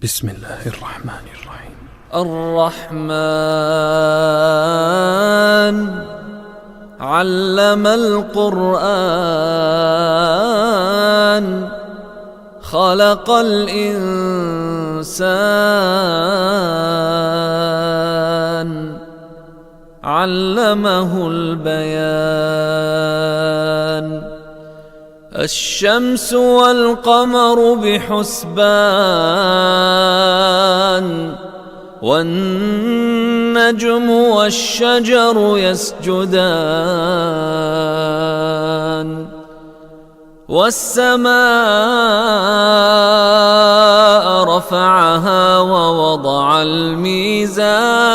بسم الله الرحمن الرحيم. الرحمن علم القرآن خلق الإنسان علمه البيان الشمس والقمر بحسبان والنجم والشجر يسجدان والسماء رفعها ووضع الميزان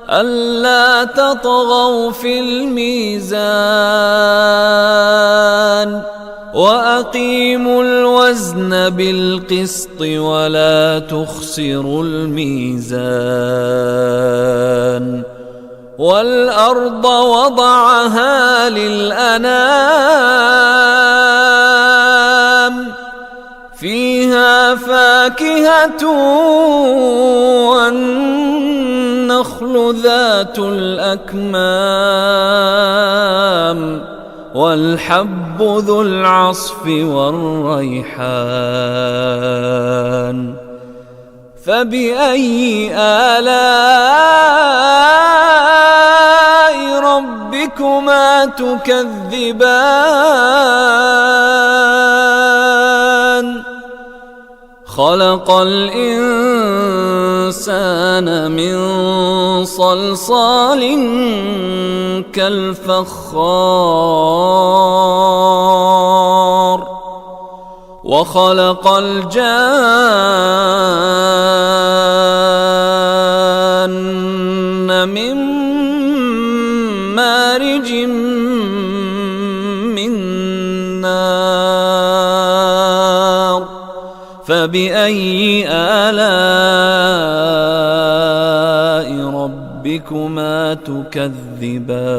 ألا تطغوا في الميزان وأقيموا الوزن بالقسط ولا تخسروا الميزان والأرض وضعها للأنام فيها فاكهة والنخل ذات الأكمام والحب ذو العصف والريحان فبأي آلاء ربكما تكذبان خلق الإنسان من صلصال كالفخار وخلق الجان من مارج من نار فبأي آلاء ربكما تكذبان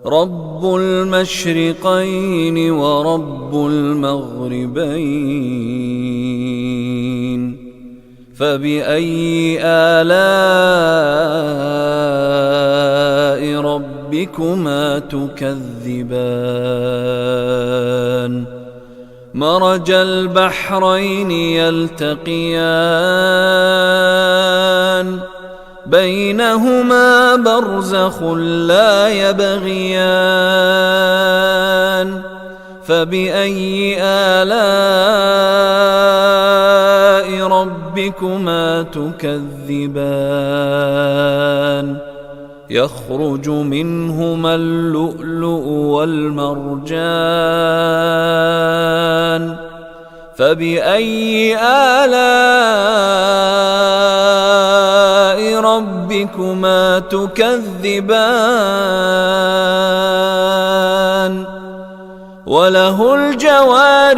رب المشرقين ورب المغربين فبأي آلاء ربكما تكذبان مرج البحرين يلتقيان بينهما برزخ لا يبغيان فبأي آلاء ربكما تكذبان يخرج منهما اللؤلؤ والمرجان فبأي آلاء ربكما تكذبان وله الجوار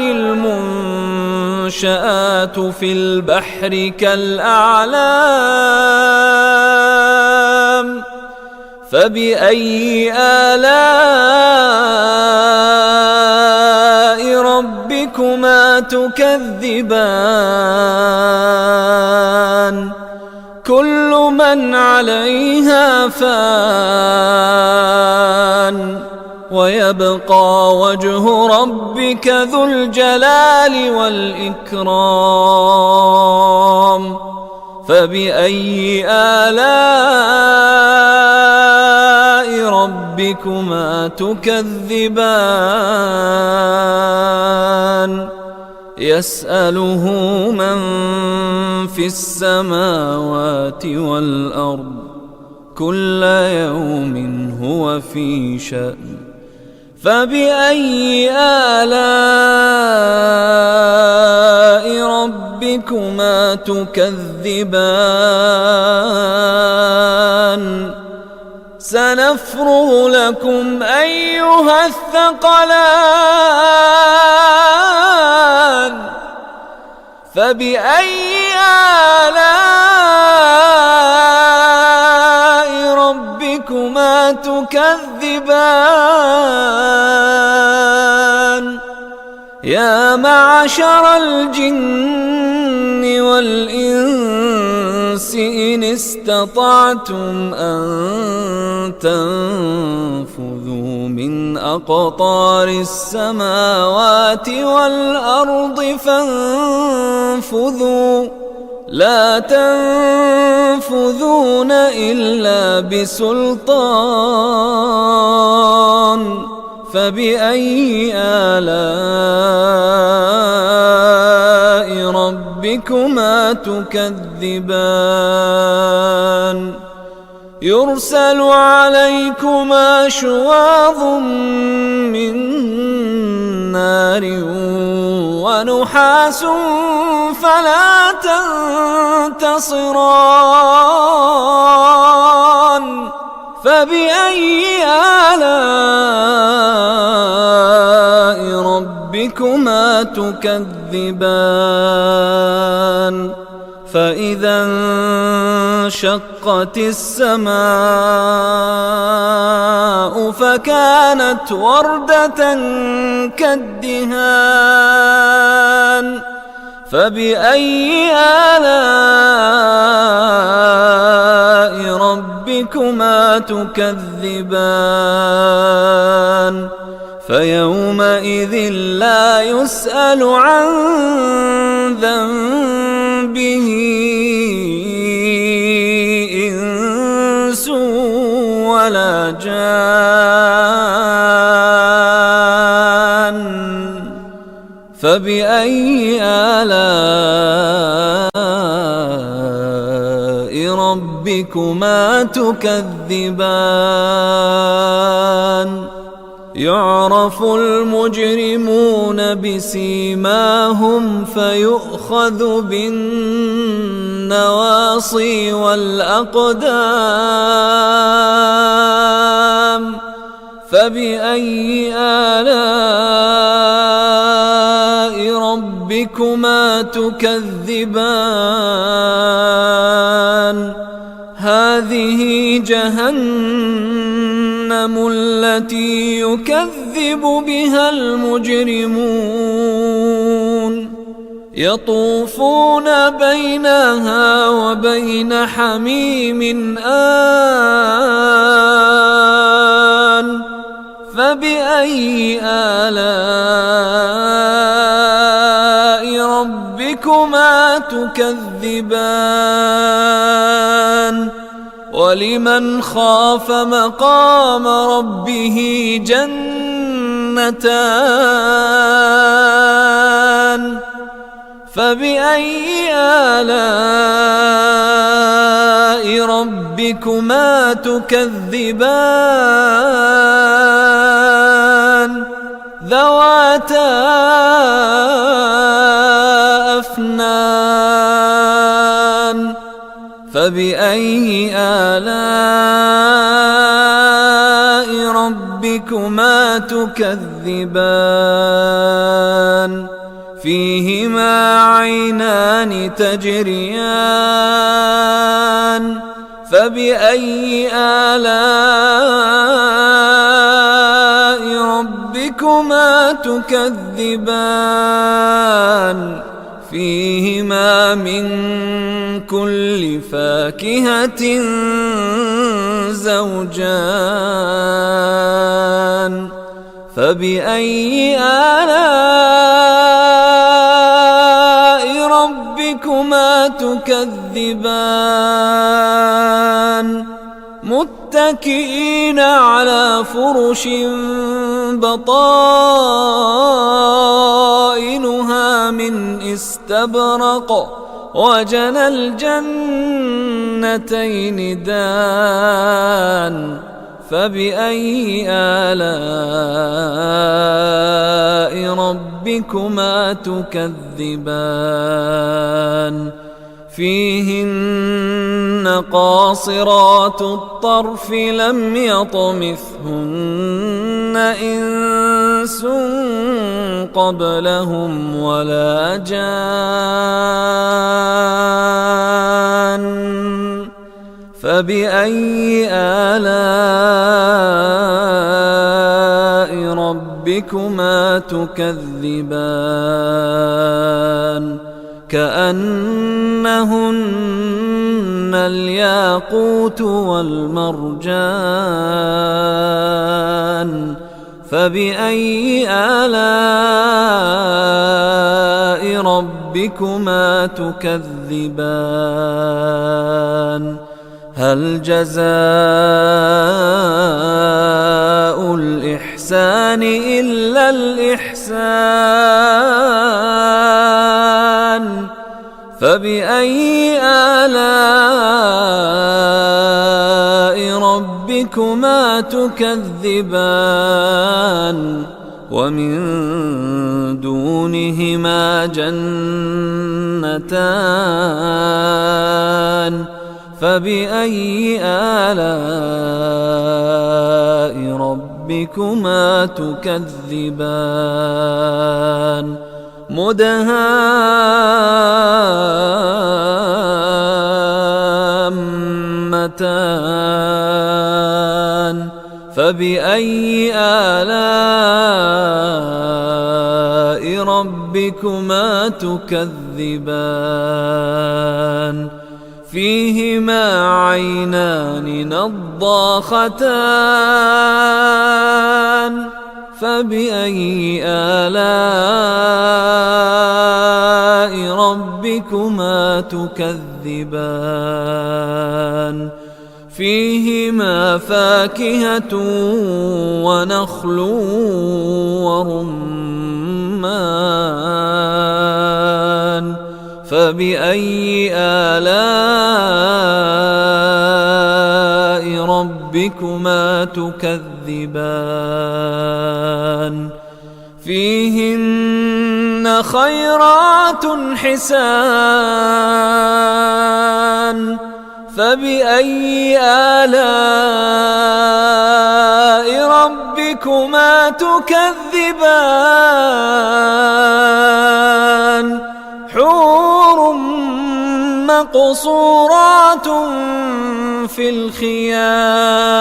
المنشآت في البحر كالأعلام فبأي آلاء ربكما تكذبان كل من عليها فان ويبقى وجه ربك ذو الجلال والإكرام فبأي آلاء ربكما تكذبان يسأله من في السماوات والأرض كل يوم هو في شأن فبأي آلاء ربكما تكذبان سنفرغ لكم أيها الثقلان فبأي آلاء ربكما تكذبان يا معشر الجن والإنس إن استطعتم أن تنفذوا من أقطار السماوات والأرض فانفذوا لا تنفذون إلا بسلطان فبأي آلاء ربكما تكذبان يرسل عليكما شواظ من نار ونحاس فلا تنتصران فبأي آلاء ربكما تكذبان فإذا انشقت السماء فكانت وردة كالدهان فبأي آلاء ربكما تكذبان فيومئذ لا يسأل عن ذنبه إنس ولا جان فبأي آلاء ربكما تكذبان يعرف المجرمون بسيماهم فيؤخذ بالنواصي والأقدام فبأي آلاء ربكما تكذبان هذه جهنم التي يكذب بها المجرمون يطوفون بينها وبين حميم آن فبأي آلاء ربكما تكذبان ولمن خاف مقام ربه جنتان فبأي آلاء ربكما تكذبان ذواتا أفنان فبأي آلاء ربكما تكذبان فيهما عينان تجريان فبأي آلاء ربكما تكذبان فيهما من كل فاكهة زوجان فبأي آلاء ربكما تكذبان متكئين على فرش بطائنها من استبرق وجنى الجنتين دان فبأي آلاء ربكما تكذبان فيهن قاصرات الطرف لم يطمثهن إنس قبلهم ولا جان فبأي آلاء ربكما ربكما تكذبان كأنهن الياقوت والمرجان فبأي آلاء ربكما تكذبان هل جزاء الإحسان إلا الإحسان فبأي آلاء ربكما تكذبان ومن دونهما جنتان فبأي آلاء ربكما تكذبان مدهامتان فبأي آلاء ربكما تكذبان فيهما عينان نضاختان فبأي آلاء ربكما تكذبان فيهما فاكهة ونخل ورمان فبأي آلاء ربكما تكذبان فيهن خيرات حسان فبأي آلاء ربكما تكذبان حور مقصورات في الخيام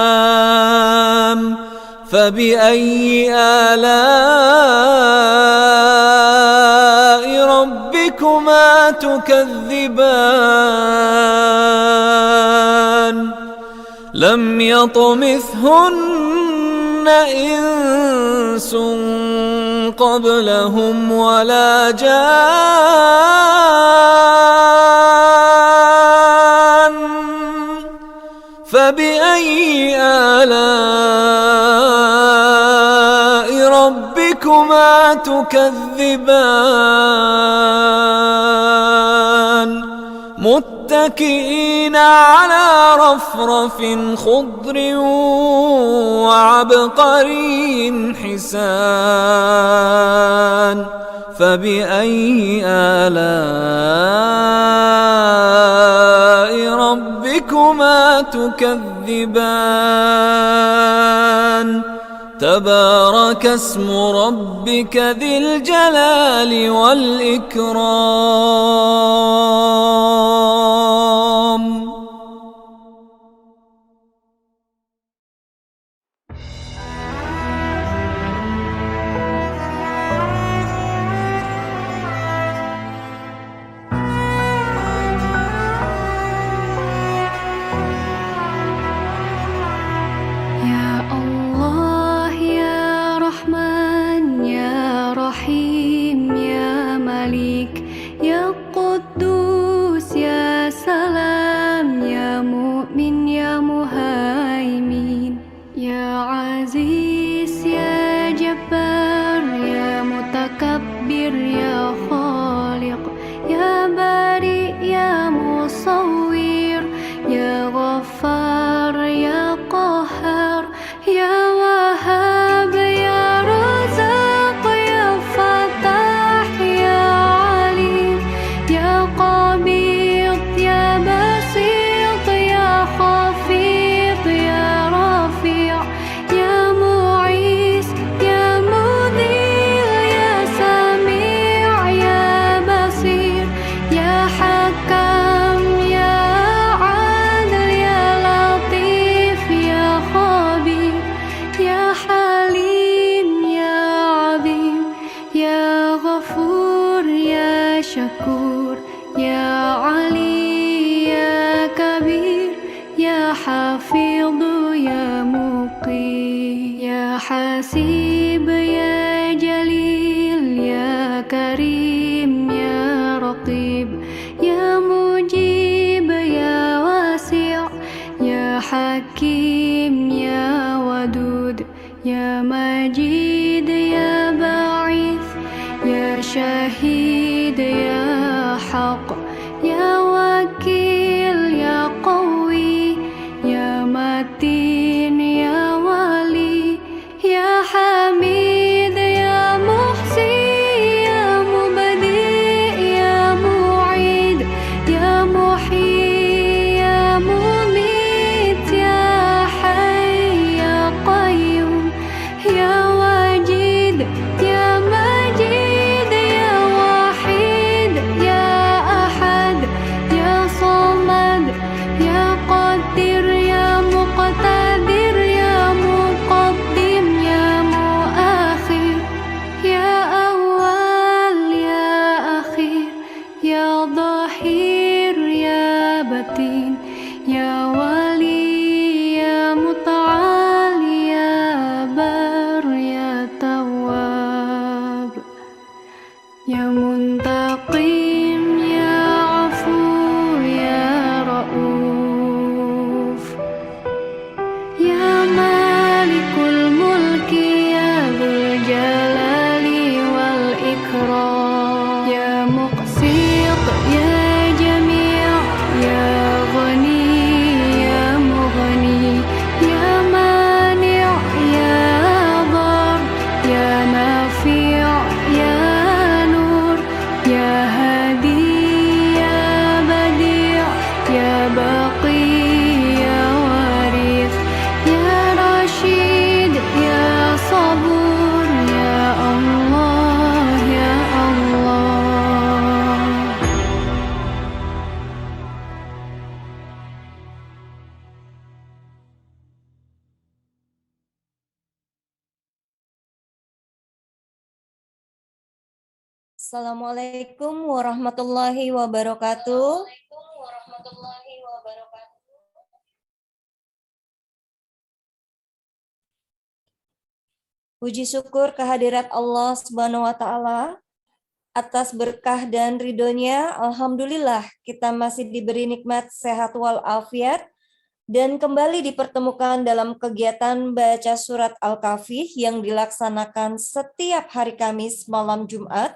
فبأي آلاء ربكما تكذبان لم يطمثهن إنس قبلهم ولا جان فبأي آلاء ربكما تكذبان متكئين على رفرف خضر وعبقري حسان فبأي آلاء ربكما تكذبان تبارك اسم ربك ذي الجلال والإكرام. يا قدوس شكور يا علي يا كبير يا حفيظ يا مقيم يا حسيب يا جليل يا كريم يا رقيب يا مجيب يا واسع يا حكيم يا ودود يا مجيد يا باعث يا شهيد يا حق يا وكيل يا قوي يا متين يا ولي يا حميد يا محسن يا مبدئ يا معيد يا محيي يا مميت يا حي يا قيوم يا واجد يا مجيد يا وحيد يا أحد يا صمد يا قدير يا مقتدر يا مقدم يا مؤخر يا أول يا أخير يا ظهير يا بطين يا ولي يا متعال يا بر يا تواب يا منتقم يا عفو يا رؤوف يا مالك الملك يا ذو الجلال والإكرام يا مقسط يا جميع يا غني يا مغني يا مانع يا ضار يا نافع يا نور يا هادي يا بديع يا باقي يا وارث يا رشيد يا صبور يا الله يا الله. Assalamualaikum warahmatullahi wabarakatuh. Puji syukur kehadirat Allah Subhanahu wa Ta'ala atas berkah dan ridhonya. Alhamdulillah kita masih diberi nikmat sehat walafiat dan kembali dipertemukan dalam kegiatan baca surat Al-Kahfi yang dilaksanakan setiap hari Kamis malam Jumat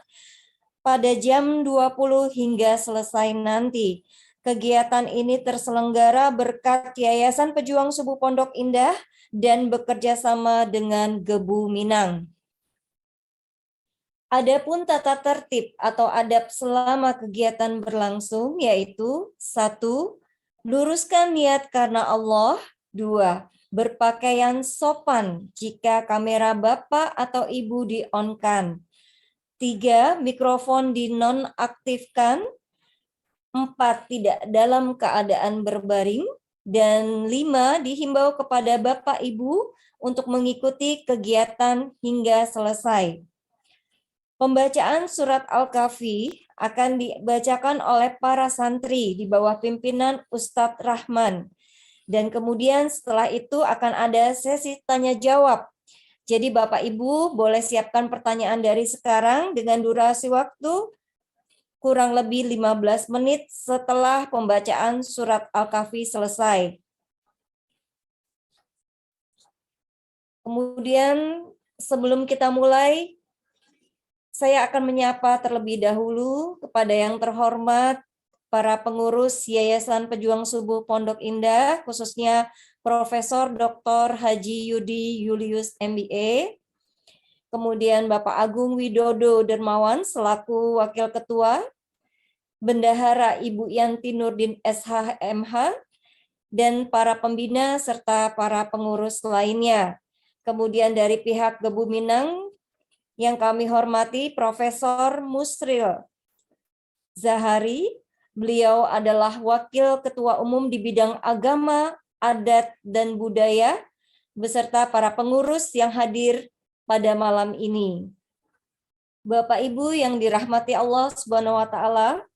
pada jam 20 hingga selesai nanti. Kegiatan ini terselenggara berkat Yayasan Pejuang Subuh Pondok Indah dan bekerja sama dengan Gebu Minang. Adapun tata tertib atau adab selama kegiatan berlangsung yaitu 1. Luruskan niat karena Allah. 2. Berpakaian sopan jika kamera Bapak atau Ibu di-on-kan. 3. Mikrofon dinonaktifkan. 4. Tidak dalam keadaan berbaring. Dan 5. Dihimbau kepada Bapak Ibu untuk mengikuti kegiatan hingga selesai. Pembacaan surat Al-Kahfi akan dibacakan oleh para santri di bawah pimpinan Ustadz Rahman. Dan kemudian setelah itu akan ada sesi tanya jawab. Jadi Bapak Ibu boleh siapkan pertanyaan dari sekarang dengan durasi waktu kurang lebih 15 menit setelah pembacaan surat Al-Kahfi selesai. Kemudian sebelum kita mulai, saya akan menyapa terlebih dahulu kepada yang terhormat para pengurus Yayasan Pejuang Subuh Pondok Indah, khususnya Profesor Dr. Haji Yudi Julius MBA, kemudian Bapak Agung Widodo Dermawan selaku Wakil Ketua, Bendahara Ibu Yanti Nurdin SHMH, dan para pembina serta para pengurus lainnya. Kemudian dari pihak Gebu Minang yang kami hormati Profesor Musril Zahari, beliau adalah Wakil Ketua Umum di bidang agama, adat, dan budaya, beserta para pengurus yang hadir pada malam ini. Bapak Ibu yang dirahmati Allah Subhanahu wa taala,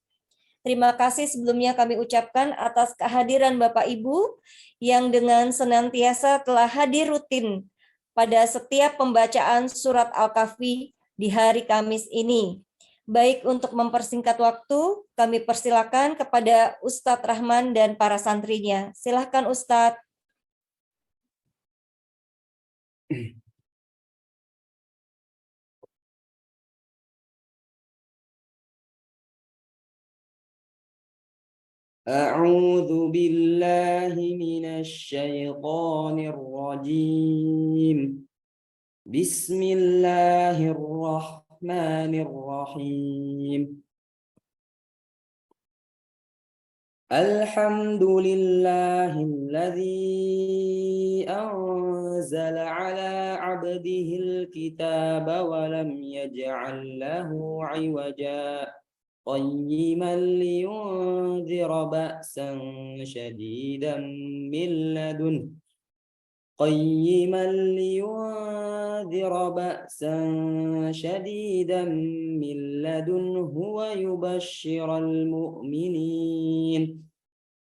terima kasih sebelumnya kami ucapkan atas kehadiran Bapak Ibu yang dengan senantiasa telah hadir rutin pada setiap pembacaan surat Al-Kahfi di hari Kamis ini. Baik, untuk mempersingkat waktu, kami persilakan kepada Ustadz Rahman dan para santrinya. Silakan Ustadz. أعوذ بالله من الشيطان الرجيم. بسم الله الرحمن الرحيم. الحمد لله الذي أنزل على عبده الكتاب ولم يجعل له عوجا قيما لينذر بأسا شديدا من لدنه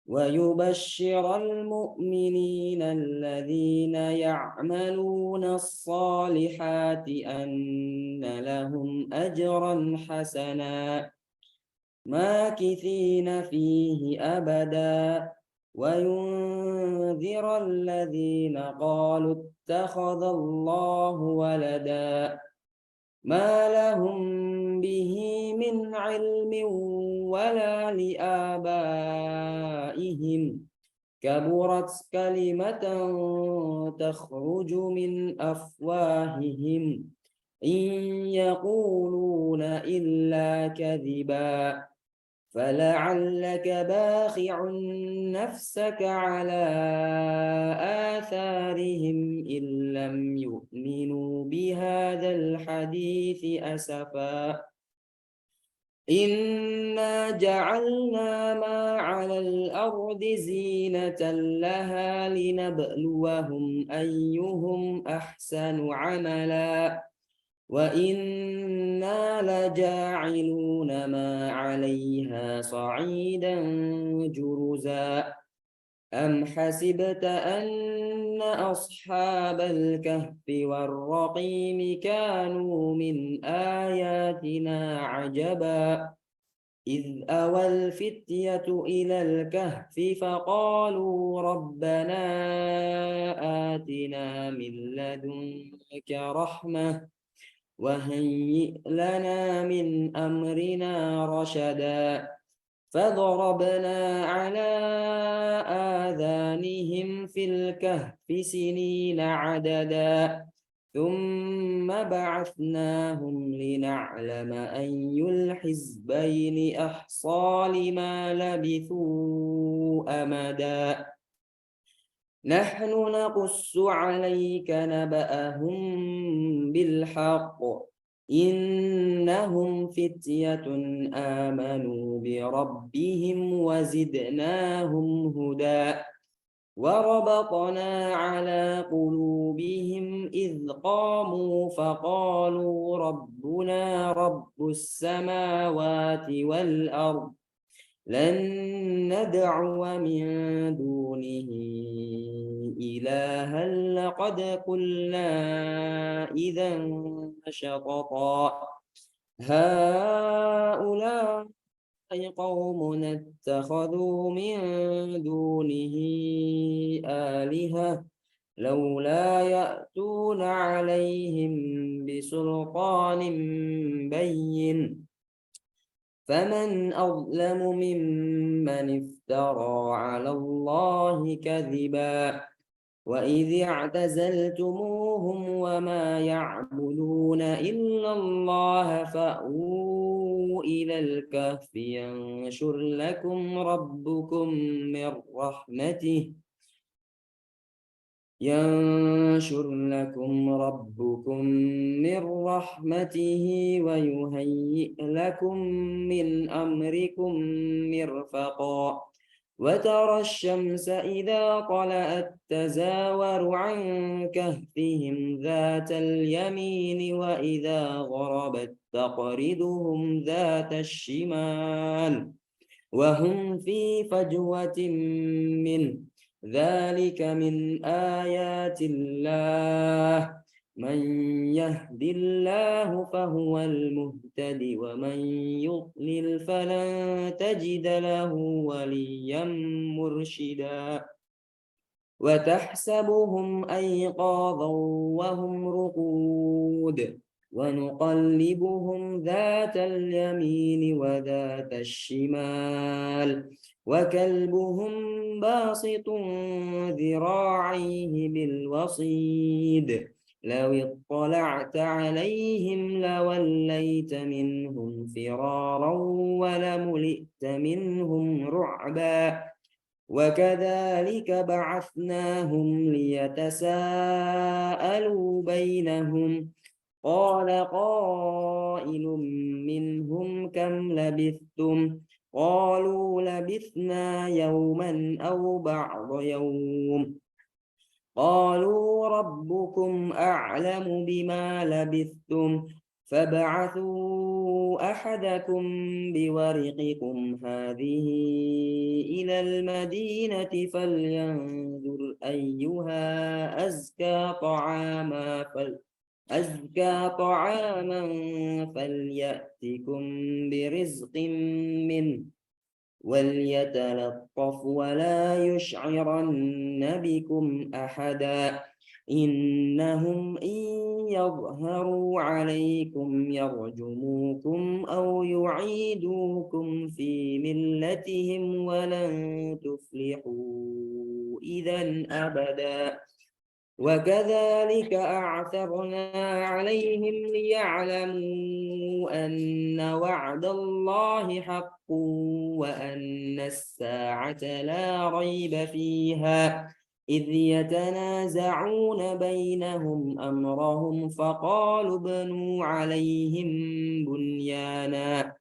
ويبشر المؤمنين الذين يعملون الصالحات أن لهم أجرا حسنا ماكثين فيه أبدا وينذر الذين قالوا اتخذ الله ولدا ما لهم به من علم ولا لآبائهم كبرت كلمة تخرج من أفواههم إن يقولون إلا كذبا فلعلك باخع نفسك على آثارهم إن لم يؤمنوا بهذا الحديث أسفا إنا جعلنا ما على الأرض زينة لها لنبلوهم أيهم أحسن عملا وإنا لجاعلون ما عليها صعيدا جرزا أم حسبت أن أصحاب الكهف والرقيم كانوا من آياتنا عجبا إذ أوى الفتية إلى الكهف فقالوا ربنا آتنا من لدنك رحمة وهيئ لنا من أمرنا رشدا فضربنا على آذانهم في الكهف سنين عددا ثم بعثناهم لنعلم أي الحزبين أحصى لما لبثوا أمدا نحن نقص عليك نبأهم بالحق إنهم فتية آمنوا بربهم وزدناهم هدى وربطنا على قلوبهم إذ قاموا فقالوا ربنا رب السماوات والأرض لن ندعو من دونه إلها لقد قلنا إذا شططا هؤلاء قوم اتخذوا من دونه آلهة لولا يأتون عليهم بسلطان بين فمن أظلم ممن افترى على الله كذبا وإذ اعتزلتموهم وما يعبدون إلا الله فأووا إلى الكهف ينشر لكم ربكم من رحمته ويهيئ لكم من أمركم مرفقا وترى الشمس إذا طلعت تزاور عن كهفهم ذات اليمين وإذا غربت تقرضهم ذات الشمال وهم في فجوة منه ذلك من آيات الله من يهد الله فهو المهتد ومن يضلل فلن تجد له وليا مرشدا وتحسبهم أيقاظا وهم رقود ونقلبهم ذات اليمين وذات الشمال وكلبهم باسط ذراعيه بالوصيد لو اطلعت عليهم لوليت منهم فرارا ولملئت منهم رعبا وكذلك بعثناهم ليتساءلوا بينهم قال قائل منهم كم لبثتم قالوا لبثنا يوما أو بعض يوم قالوا ربكم أعلم بما لبثتم فابعثوا أحدكم بورقكم هذه إلى المدينة فلينظر أيها أزكى طعاما فليأتكم برزق منه وليتلطف ولا يشعرن بكم أحدا إنهم إن يظهروا عليكم يرجموكم أو يعيدوكم في ملتهم ولن تفلحوا إذا أبدا وكذلك أعثرنا عليهم ليعلموا أن وعد الله حق وأن الساعة لا ريب فيها إذ يتنازعون بينهم أمرهم فقالوا ابنوا عليهم بنيانا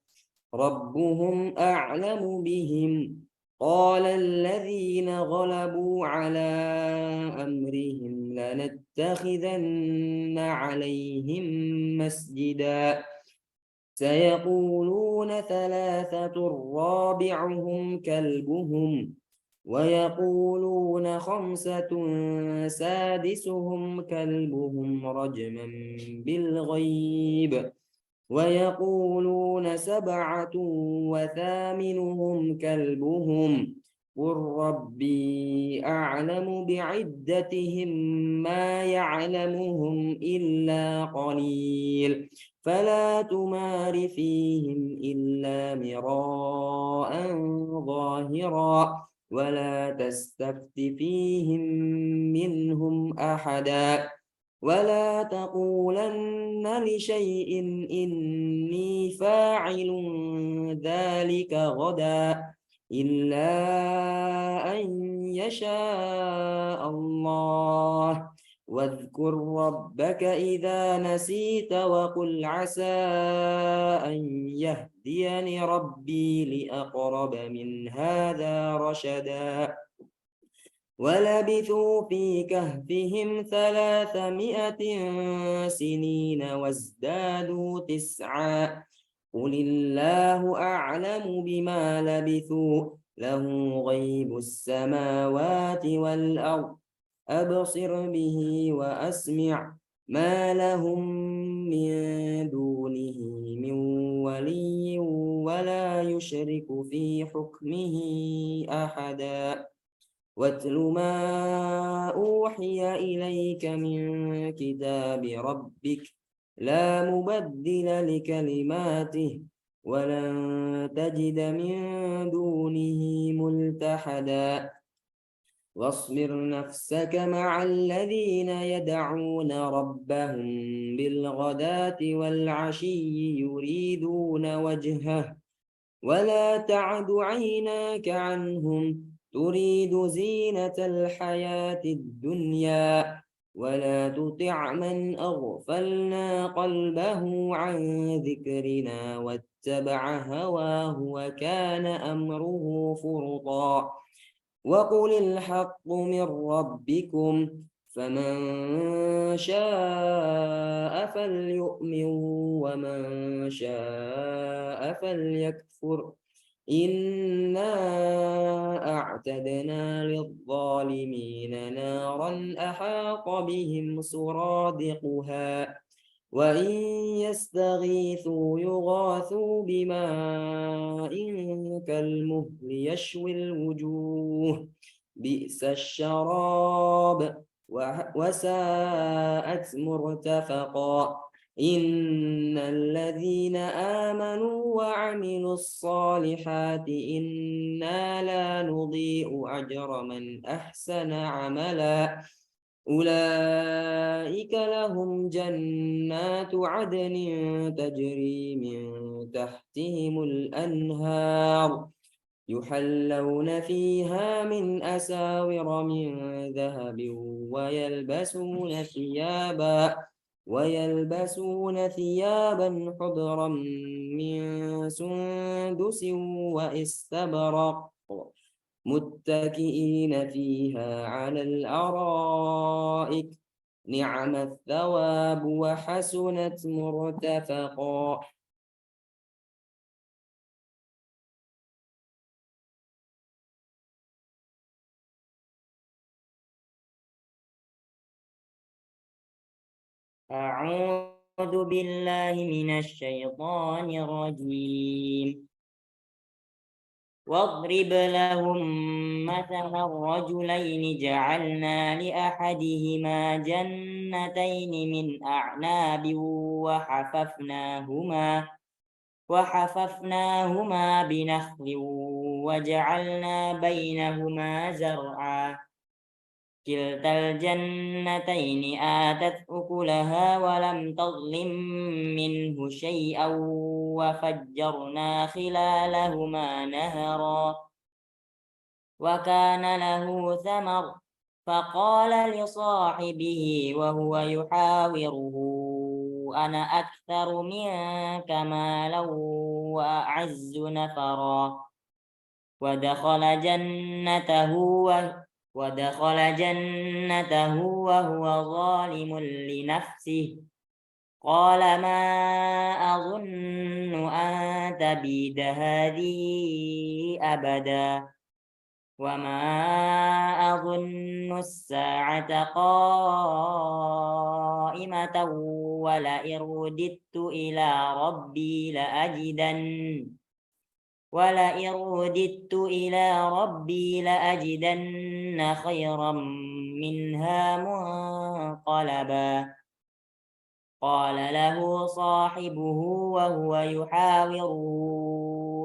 ربهم أعلم بهم قال الذين غلبوا على أمرهم لنتخذن عليهم مسجدا سيقولون ثلاثة رابعهم كلبهم ويقولون خمسة سادسهم كلبهم رجما بالغيب ويقولون سبعة وثامنهم كلبهم قل ربي أعلم بعدتهم ما يعلمهم إلا قليل فلا تمار فيهم إلا مراء ظاهرا ولا تستفت فيهم منهم أحدا ولا تقولن لشيء إني فاعل ذلك غدا إلا أن يشاء الله واذكر ربك إذا نسيت وقل عسى أن يهديني ربي لأقرب من هذا رشدا ولبثوا في كهفهم 300 سنين وازدادوا 9 قل الله أعلم بما لبثوا له غيب السماوات والأرض أبصر به وأسمع ما لهم من دونه من ولي ولا يشرك في حكمه أحدا واتل ما أوحي إليك من كتاب ربك لا مبدل لكلماته ولن تجد من دونه ملتحدا واصبر نفسك مع الذين يدعون ربهم بالغداة والعشي يريدون وجهه ولا تعد عيناك عنهم تريد زينة الحياة الدنيا ولا تطع من أغفلنا قلبه عن ذكرنا واتبع هواه وكان أمره فرطا وقل الحق من ربكم فمن شاء فليؤمن ومن شاء فليكفر إنا أعتدنا للظالمين نارا أحاط بهم سرادقها وإن يستغيثوا يغاثوا بماء كالمهل يشوي الوجوه بئس الشراب وساءت مرتفقا إن الذين آمنوا وعملوا الصالحات إنا لا نضيع أجر من أحسن عملا أولئك لهم جنات عدن تجري من تحتهم الأنهار يحلون فيها من أساور من ذهب ويلبسون ثيابا خضرا من سندس واستبرق متكئين فيها على الأرائك نعم الثواب وحسنت مرتفقا. أعوذ بالله من الشيطان الرجيم. واضرب لهم مثلا الرجلين جعلنا لأحدهما جنتين من أعناب وحففناهما بنخل وجعلنا بينهما زرعا كلتا الجنتين آتت أكلها ولم تظلم منه شيئا وفجرنا خلالهما نهرا وكان له ثمر فقال لصاحبه وهو يحاوره أنا أكثر منك مالا وأعز نفرا ودخل جنته وهو ظالم لنفسه قال ما أظن أن تبيد هذه أبدا وما أظن الساعة قائمة ولئن رددت إلى ربي لأجدن خيرا منها منقلبا قال له صاحبه وهو يحاوره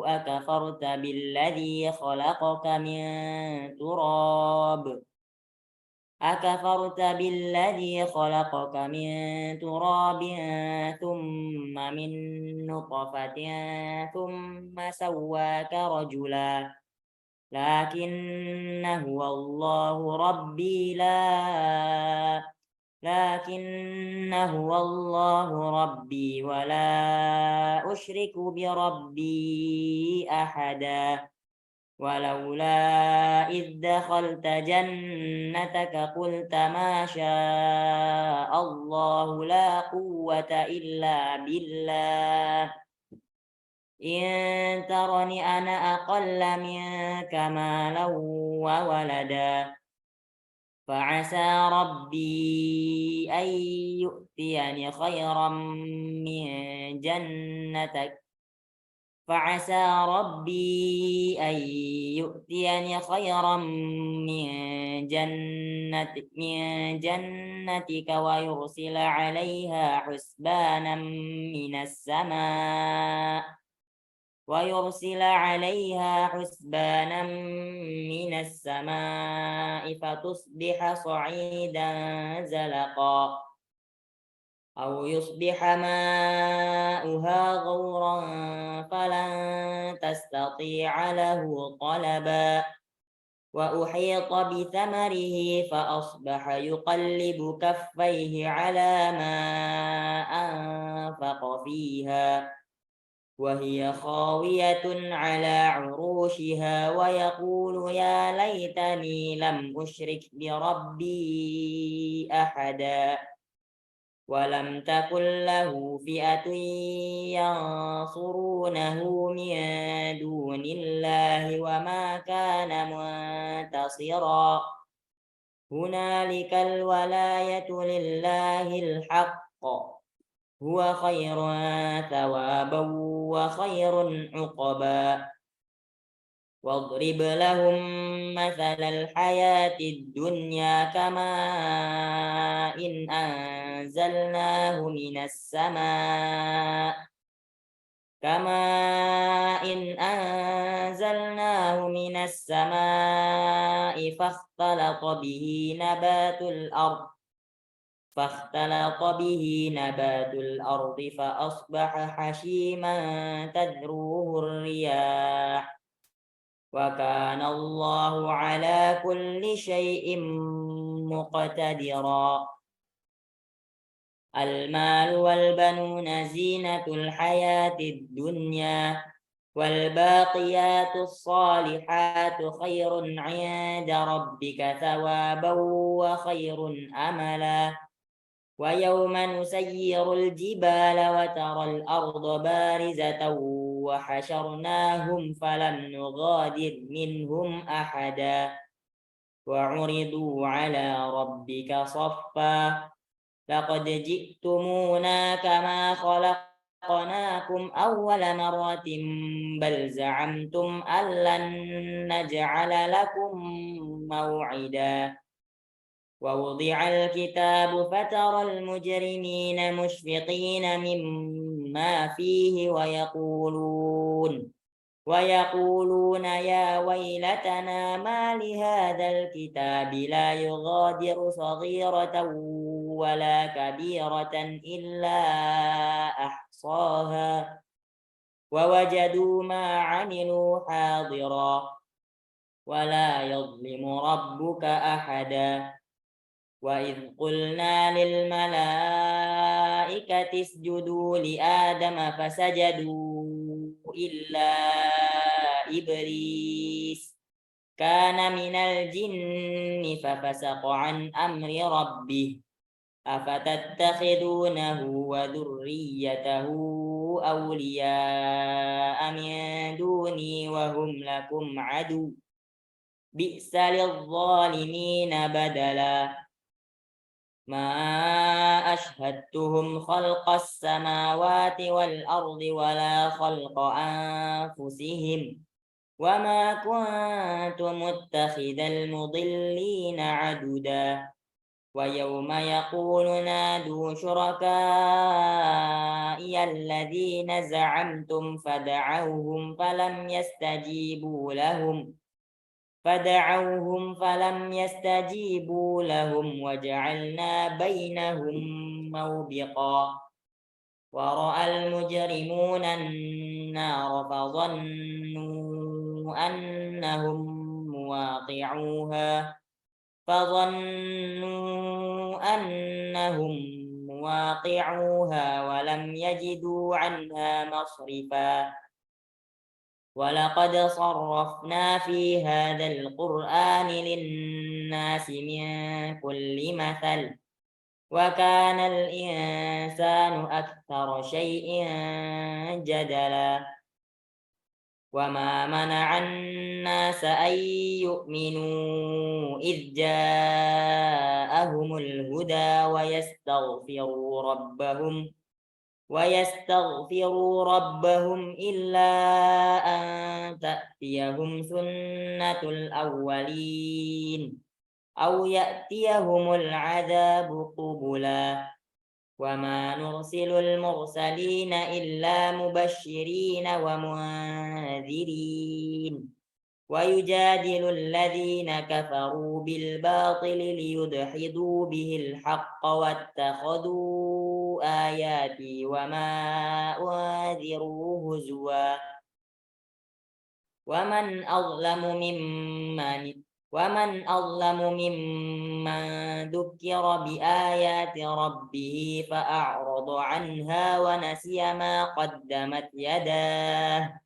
أكفرت بالذي خلقك من تراب ثم من نطفة ثم سواك رجلا لكن هو الله ربي ولا أشرك بربي أحدا ولولا إذ دخلت جنتك قلت ما شاء الله لا قوة إلا بالله إن ترني أنا أقل منك مالا وولدا فعسى ربي أن يؤتيني خيرا من جنتك ويرسل عليها حسبانا من السماء فتصبح صعيدا زلقا أو يصبح ماؤها غورا فلن تستطيع له طلبا وأحيط بثمره فأصبح يقلب كفيه على ما أنفق فيها وهي خاوية على عروشها ويقول يا ليتني لم أشرك بربي أحدا ولم تكن له فئة ينصرونه من دون الله وما كان منتصرا هنالك الولاية لله الحق هو خير ثوابا وخير عقبا واضرب لهم مثل الحياة الدنيا كماء إن أنزلناه من السماء فاختلط به نبات الأرض فأصبح حشيما تذروه الرياح وكان الله على كل شيء مقتدرا المال والبنون زينة الحياة الدنيا والباقيات الصالحات خير عند ربك ثوابا وخير أملا ويوم نسير الجبال وترى الأرض بارزة وحشرناهم فلم نغادر منهم أحدا وعرضوا على ربك صفا لقد جئتمونا كما خلقناكم أول مرة بل زعمتم أن لن نجعل لكم موعدا ووضع الكتاب فترى المجرمين مشفقين مما فيه ويقولون يا ويلتنا ما لهذا الكتاب لا يغادر صغيرة ولا كبيرة إلا أحصاها ووجدوا ما عملوا حاضرا ولا يظلم ربك أحدا وإذ قلنا للملائكة اسجدوا لآدم فسجدوا إلا إبليس كان من الجن ففسق عن أمر ربه أفتتخذونه وذريته أولياء من دوني وهم لكم عدو بئس للظالمين بدلا ما أشهدتهم خلق السماوات والأرض ولا خلق أنفسهم وما كنت متخذ المضلين عددا ويوم يقول نادوا شركائي الذين زعمتم فدعوهم فلم يستجيبوا لهم وجعلنا بينهم موبقا ورأى المجرمون النار فظنوا أنهم مواقعوها ولم يجدوا عنها مصرفا ولقد صرفنا في هذا القرآن للناس من كل مثل وكان الإنسان أكثر شيء جدلا وما منع الناس أن يؤمنوا إذ جاءهم الهدى ويستغفروا ربهم إلا أن تأتيهم سنة الأولين أو يأتيهم العذاب قبلا وما نرسل المرسلين إلا مبشرين ومنذرين ويجادل الذين كفروا بالباطل ليدحضوا به الحق واتخذوا آياتي وما أنذروا هزوا ومن أظلم ومن أظلم ممن ذكر بآيات ربه فأعرض عنها ونسي ما قدمت يداه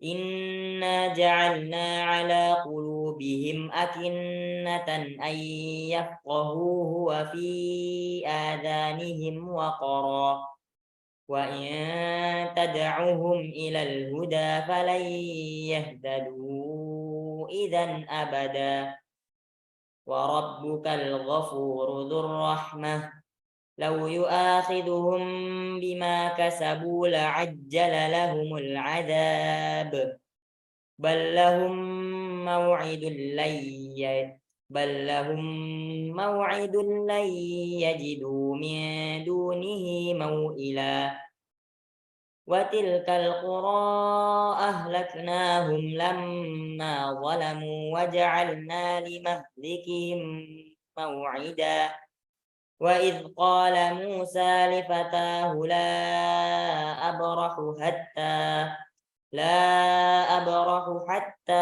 إنا جعلنا على قلوبهم أكنة أن يفقهوه وفي آذانهم وقرا وإن تدعوهم إلى الهدى فلن يهتدوا إذا أبدا وربك الغفور ذو الرحمة لو يؤاخذهم بما كسبوا لعجل لهم العذاب بل لهم موعد لن يجدوا من دونه موئلا وتلك القرى أهلكناهم لما ظلموا وجعلنا لمهلكهم موعدا وإذ قال موسى لفتاه لا أبرح حتى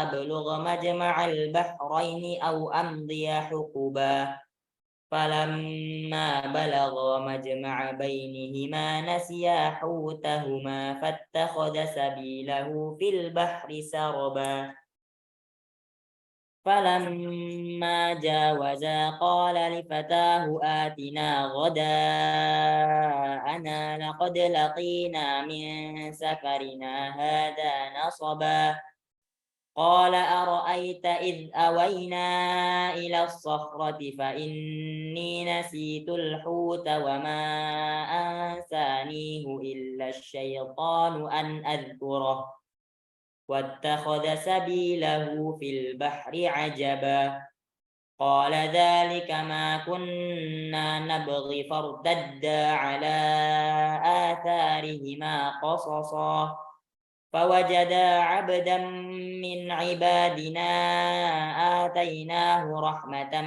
أبلغ مجمع البحرين أو أمضي حقبا فلما بلغا مجمع بينهما نسيا حوتهما فاتخذ سبيله في البحر سربا فلما جاوزا قال لفتاه آتنا غداءنا لقد لقينا من سفرنا هذا نصبا قال أرأيت إذ أوينا إلى الصخرة فإني نسيت الحوت وما أنسانيه إلا الشيطان أن أذكره واتخذ سبيله في البحر عجبا قال ذلك ما كنا نبغي فارتدا على آثارهما قصصا فوجدا عبدا من عبادنا آتيناه رحمة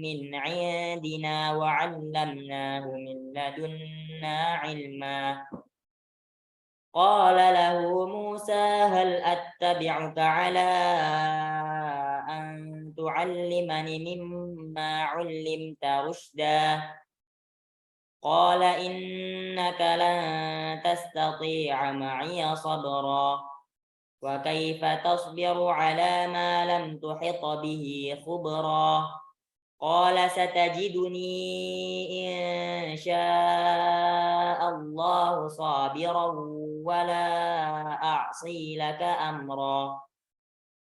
من عندنا وعلمناه من لدنا علما قال له موسى هل أتبعك على أن تعلمني مما علمت رشدا قال إنك لن تستطيع معي صبرا وكيف تصبر على ما لم تحط به خبرا قال ستجدني إن شاء الله صابرا ولا أعصي لك أمرا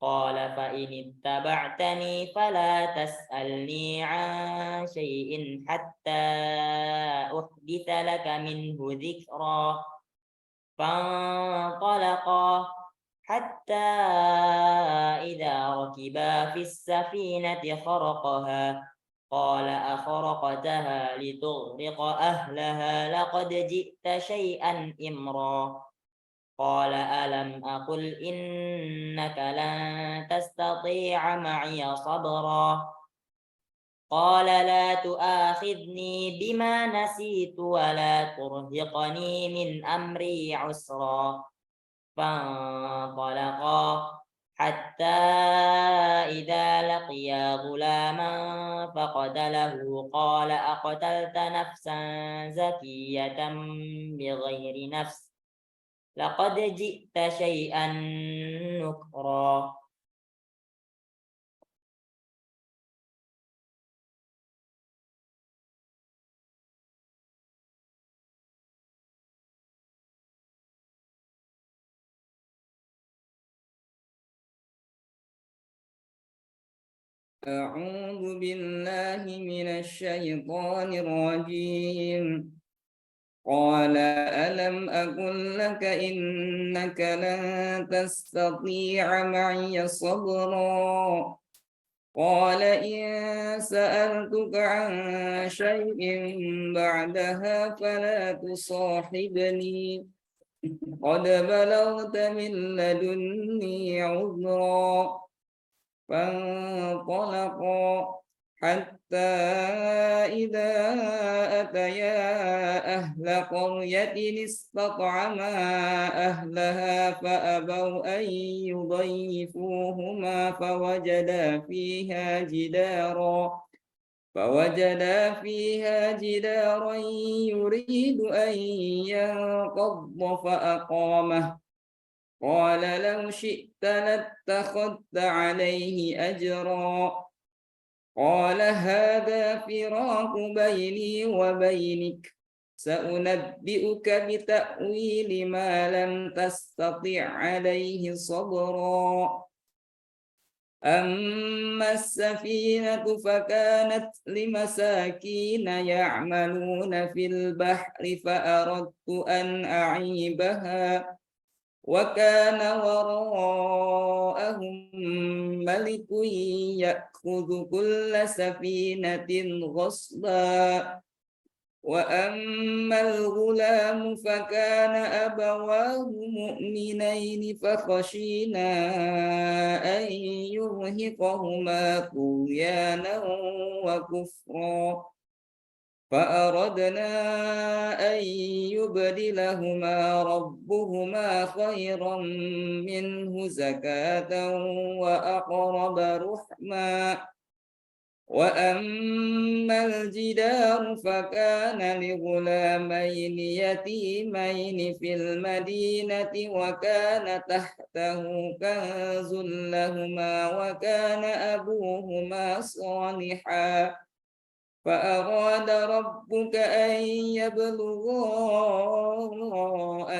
قال فإن اتبعتني فلا تسألني عن شيء حتى أحدث لك منه ذكرا فانطلقا حتى إذا ركبا في السفينة خرقها قال أخرقتها لتغرق أهلها لقد جئت شيئا إمرا قال ألم أقل إنك لن تستطيع معي صبرا قال لا تؤاخذني بما نسيت ولا ترهقني من أمري عسرا فانطلقا حتى إذا لقيا غلاما فقتله قال أقتلت نفسا زكية بغير نفس لقد جئت شيئا نكرا أعوذ بالله من الشيطان الرجيم قال ألم أقل لك إنك لن تستطيع معي صبرا قال إن سألتك عن شيء بعدها فلا تصاحبني قد بلغت من لدني عذرا فانطلقا حتى إذا أتيا أهل قرية استطعما أهلها فأبوا أن يضيفوهما فوجدا فيها جدارا يريد أن ينقض فأقامه قال لو شئت لاتخذت عليه أجرا قال هذا فراق بيني وبينك سأنبئك بتأويل ما لم تستطع عليه صبرا أما السفينة فكانت لمساكين يعملون في البحر فأردت أن أعيبها وكان وراءهم ملك يأخذ كل سفينة غصبا وأما الغلام فكان أبواه مؤمنين فخشينا أن يرهقهما طغيانا وكفرا فأردنا أن يبدلهما ربهما خيرا منه زكاة وأقرب رحما وأما الجدار فكان لغلامين يتيمين في المدينة وكان تحته كنز لهما وكان أبوهما صالحا فأراد ربك أن يبلغا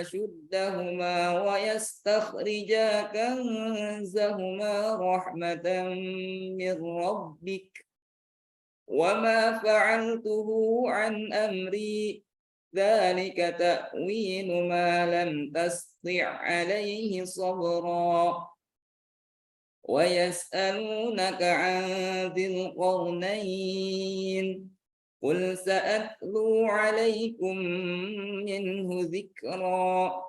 أشدهما ويستخرجا كنزهما رحمة من ربك وما فعلته عن أمري ذلك تأويل ما لم تستطع عليه صبرا ويسألونك عن ذي القرنين قل سأتلو عليكم منه ذكرا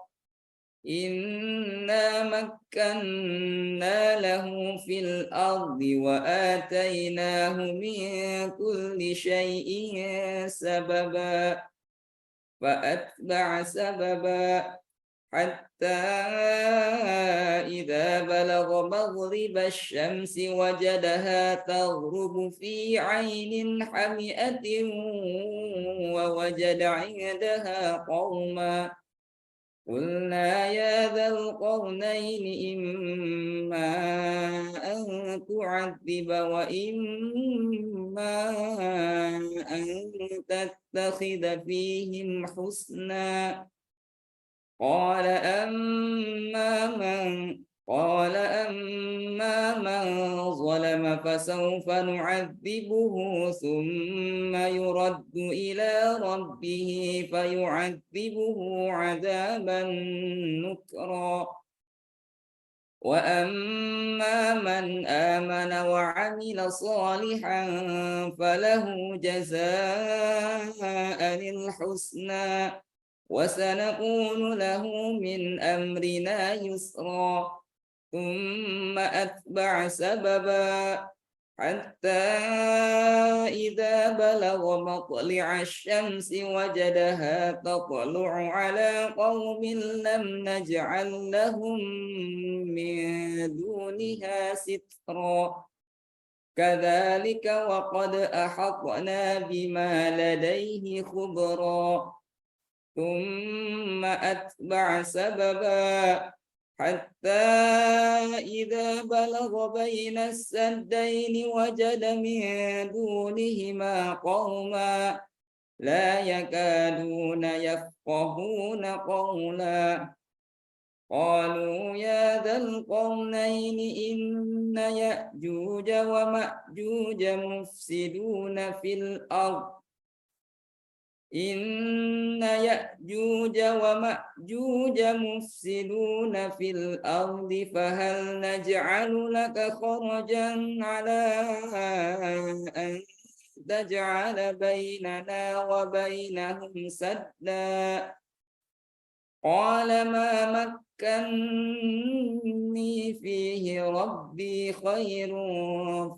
إنا مكنا له في الأرض وآتيناه من كل شيء سببا فأتبع سببا حتى إذا بلغ مغرب الشمس وجدها تغرب في عين حمئة ووجد عندها قوما قلنا يا ذا القرنين إما أن تعذب وإما أن تتخذ فيهم حسنا قال أما من ظلم فسوف نعذبه ثم يرد إلى ربه فيعذبه عذابا نكرا وأما من آمن وعمل صالحا فله جزاء الحسنى وسنقول له من أمرنا يسرا ثم أتبع سببا حتى إذا بلغ مطلع الشمس وجدها تطلع على قوم لم نجعل لهم من دونها سترا كذلك وقد أحطنا بما لديه خبرا ثم أتبع سببا حتى إذا بلغ بين السدين وجد من دونهما قوما لا يكادون يفقهون قولا قالوا يا ذا القرنين إن يأجوج ومأجوج مفسدون في الأرض فهل نجعل لك خرجا على أن تجعل بيننا وبينهم سدا قال ما مكنني فيه ربي خير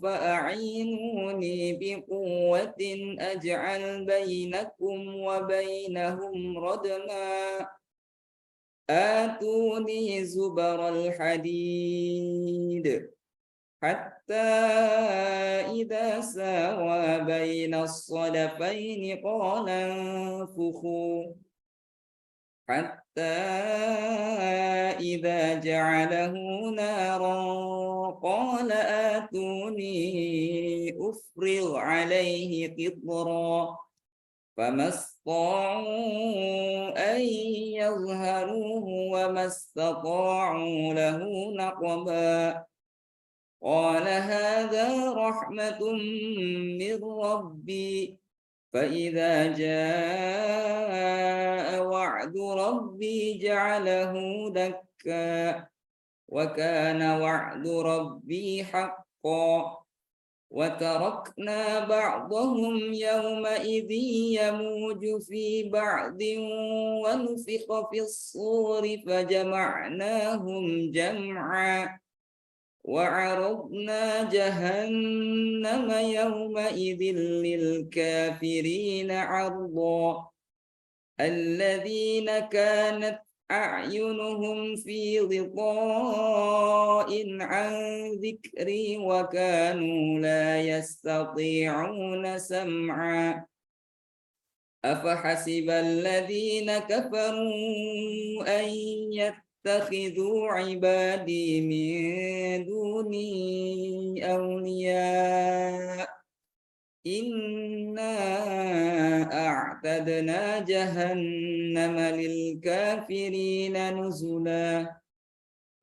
فأعينوني بقوة أجعل بينكم وبينهم ردما آتوني زبر الحديد حتى إذا ساوى بين الصدفين قال انفخوا حتى إذا جعله نارا قال آتوني أفرغ عليه قطرا فما استطاعوا أن يظهروه وما استطاعوا له نقبا قال هذا رحمة من ربي فإذا جاء وعد ربي جعله دكا وكان وعد ربي حقا وتركنا بعضهم يومئذ يموج في بعض ونفخ في الصور فجمعناهم جمعا وعرضنا جهنم يومئذ للكافرين عرضا الذين كانت أعينهم في غطاء عن ذكري وكانوا لا يستطيعون سمعا أفحسب الذين كفروا أن يتخذوا عبادي من دوني أولياء إنا أعتدنا جهنم للكافرين نزلا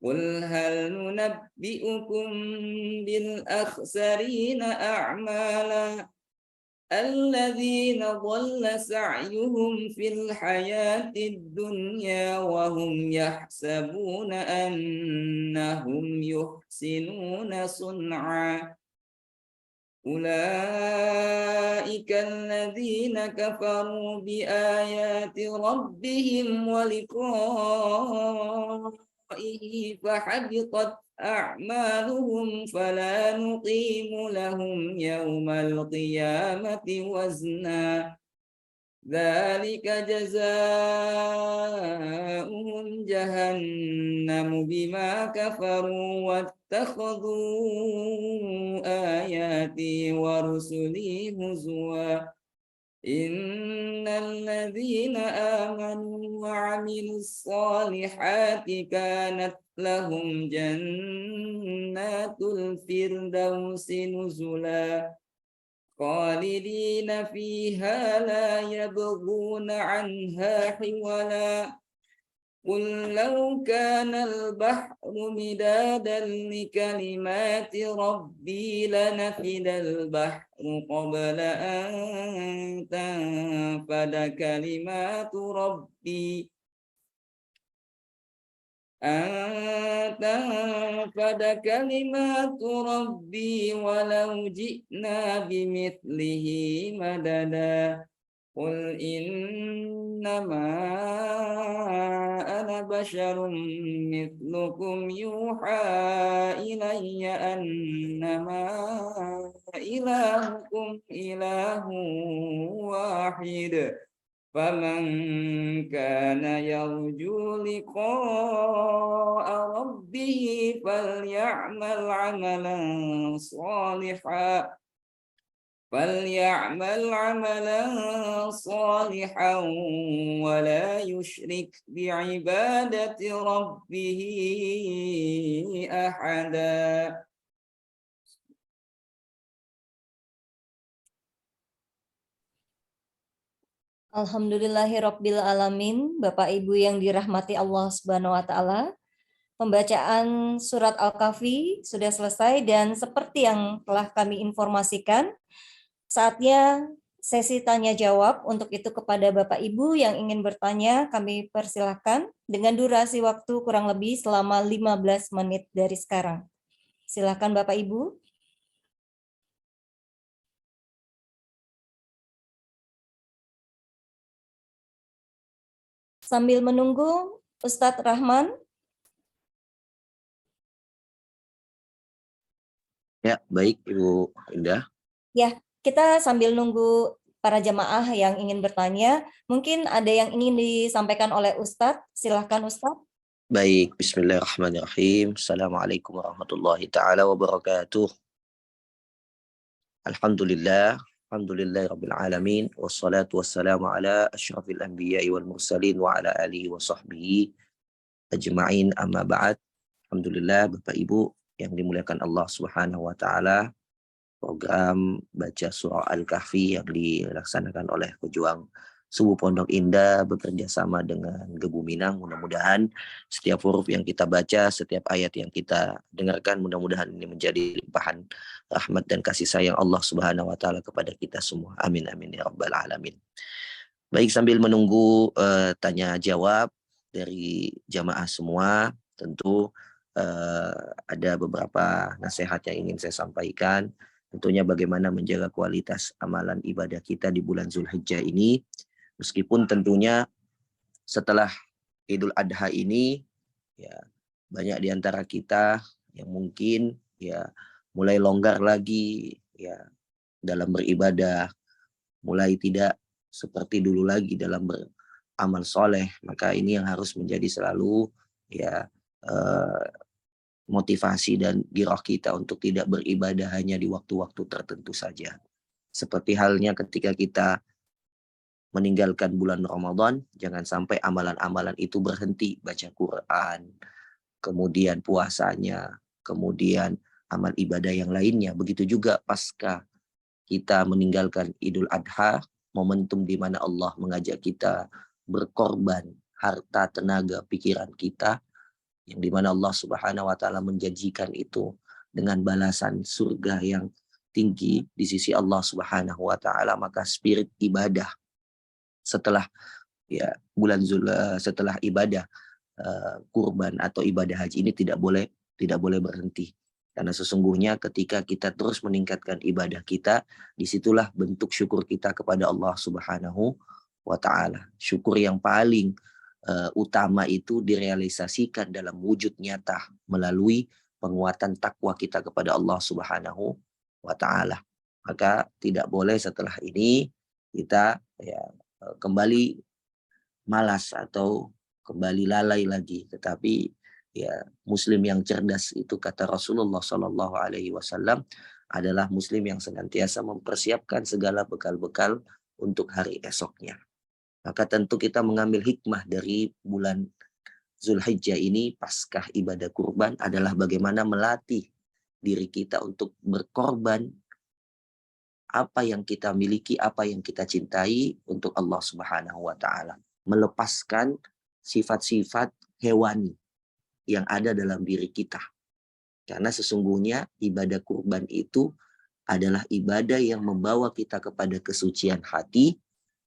قل هل ننبئكم بالأخسرين أعمالا الذين ضل سعيهم في الحياة الدنيا وهم يحسبون أنهم يحسنون صنعا أولئك الذين كفروا بآيات ربهم ولقائه فحبطت أعمالهم فلا نقيم لهم يوم القيامة وزنا ذلك جزاؤهم جهنم بما كفروا واتخذوا آياتي ورسلي هزوا إن الذين آمنوا وعملوا الصالحات كانت لهم جنات الفردوس نزلا خالدين فيها لا يبغون عنها حولا قل لو كان البحر مدادا لكلمات ربي لنفد البحر قبل أن تنفد كلمات ربي ولو جئنا بمثله مددا قل إنما أنا بشر مثلكم يوحى إلي أنما إلهكم إله واحد فمن كان يرجو لقاء ربه فليعمل عملا صالحا ولا يشرك بعبادة ربه أحدا. Alhamdulillahirabbil alamin. Bapak Ibu yang dirahmati Allah Subhanahu wa taala. Pembacaan surat Al-Kahfi sudah selesai dan seperti yang telah kami informasikan, saatnya sesi tanya jawab. Untuk itu kepada Bapak Ibu yang ingin bertanya, kami persilahkan dengan durasi waktu kurang lebih selama 15 menit dari sekarang. Silakan Bapak Ibu. Sambil menunggu, Ustadz Rahman Ya, baik Ibu Indah. Ya, kita sambil nunggu para jamaah yang ingin bertanya, mungkin ada yang ingin disampaikan oleh Ustadz. Silahkan Ustadz. Baik, bismillahirrahmanirrahim. Assalamualaikum warahmatullahi taala wabarakatuh. Alhamdulillah, alhamdulillahirabbil alamin, wassalatu wassalamu ala asyrafil anbiya'i wal mursalin wa ala alihi wa sahbihi ajma'in, amma ba'd. Alhamdulillah Bapak Ibu yang dimuliakan Allah Subhanahu wa taala, program baca surah Al-Kahfi yang dilaksanakan oleh pejuang Subuh Pondok Indah bekerja sama dengan Gebu Minang. Mudah-mudahan setiap huruf yang kita baca, setiap ayat yang kita dengarkan, mudah-mudahan ini menjadi limpahan rahmat dan kasih sayang Allah Subhanahu wa taala kepada kita semua. Amin amin ya rabbal alamin. Baik, sambil menunggu tanya jawab dari jamaah semua, tentu ada beberapa nasihat yang ingin saya sampaikan. Tentunya bagaimana menjaga kualitas amalan ibadah kita di bulan Zulhijjah ini. Meskipun tentunya setelah Idul Adha ini, ya banyak di antara kita yang mungkin ya mulai longgar lagi ya dalam beribadah, mulai tidak seperti dulu lagi dalam beramal soleh. Maka ini yang harus menjadi selalu ya motivasi dan giroh kita untuk tidak beribadah hanya di waktu-waktu tertentu saja. Seperti halnya ketika kita meninggalkan bulan Ramadan, jangan sampai amalan-amalan itu berhenti, baca Quran, kemudian puasanya, kemudian amal ibadah yang lainnya. Begitu juga pasca kita meninggalkan Idul Adha, momentum di mana Allah mengajak kita berkorban harta, tenaga, pikiran kita, yang dimana Allah Subhanahu wa taala menjanjikan itu dengan balasan surga yang tinggi di sisi Allah Subhanahu wa taala. Maka spirit ibadah setelah ya setelah ibadah kurban atau ibadah haji ini tidak boleh berhenti, karena sesungguhnya ketika kita terus meningkatkan ibadah kita, disitulah bentuk syukur kita kepada Allah Subhanahu wa taala. Syukur yang paling utama itu direalisasikan dalam wujud nyata melalui penguatan takwa kita kepada Allah Subhanahu wa taala. Maka tidak boleh setelah ini kita ya kembali malas atau kembali lalai lagi, tetapi ya muslim yang cerdas itu, kata Rasulullah Shallallahu alaihi wasallam, adalah muslim yang senantiasa mempersiapkan segala bekal-bekal untuk hari esoknya. Maka tentu kita mengambil hikmah dari bulan Zulhijjah ini paskah ibadah kurban adalah bagaimana melatih diri kita untuk berkorban apa yang kita miliki, apa yang kita cintai untuk Allah Subhanahu wa taala. Melepaskan sifat-sifat hewani yang ada dalam diri kita. Karena sesungguhnya ibadah kurban itu adalah ibadah yang membawa kita kepada kesucian hati,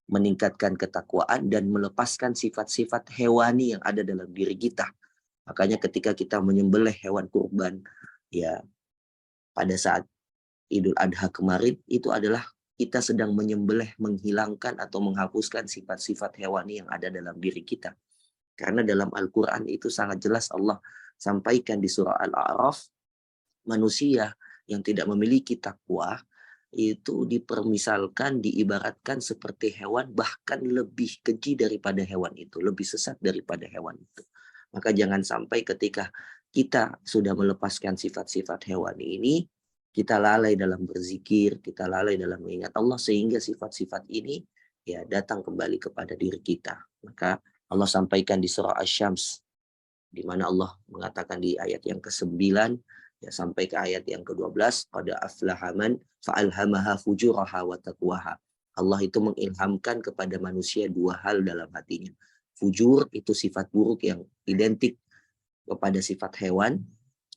meningkatkan ketakwaan dan melepaskan sifat-sifat hewani yang ada dalam diri kita. Makanya ketika kita menyembelih hewan kurban ya pada saat Idul Adha kemarin, itu adalah kita sedang menyembelih, menghilangkan atau menghapuskan sifat-sifat hewani yang ada dalam diri kita. Karena dalam Al-Quran itu sangat jelas Allah sampaikan di surah Al-A'raf, manusia yang tidak memiliki takwa itu dipermisalkan, diibaratkan seperti hewan, bahkan lebih keji daripada hewan itu, lebih sesat daripada hewan itu. Maka jangan sampai ketika kita sudah melepaskan sifat-sifat hewani ini, kita lalai dalam berzikir, kita lalai dalam mengingat Allah, sehingga sifat-sifat ini ya datang kembali kepada diri kita. Maka Allah sampaikan di surah Asy-Syams, di mana Allah mengatakan di ayat yang ke-9 ya sampai ke ayat yang ke-12, qad aflaha man fa'alhamaha fujuraha wa taqwaha. Allah itu mengilhamkan kepada manusia dua hal dalam hatinya. Fujur itu sifat buruk yang identik kepada sifat hewan,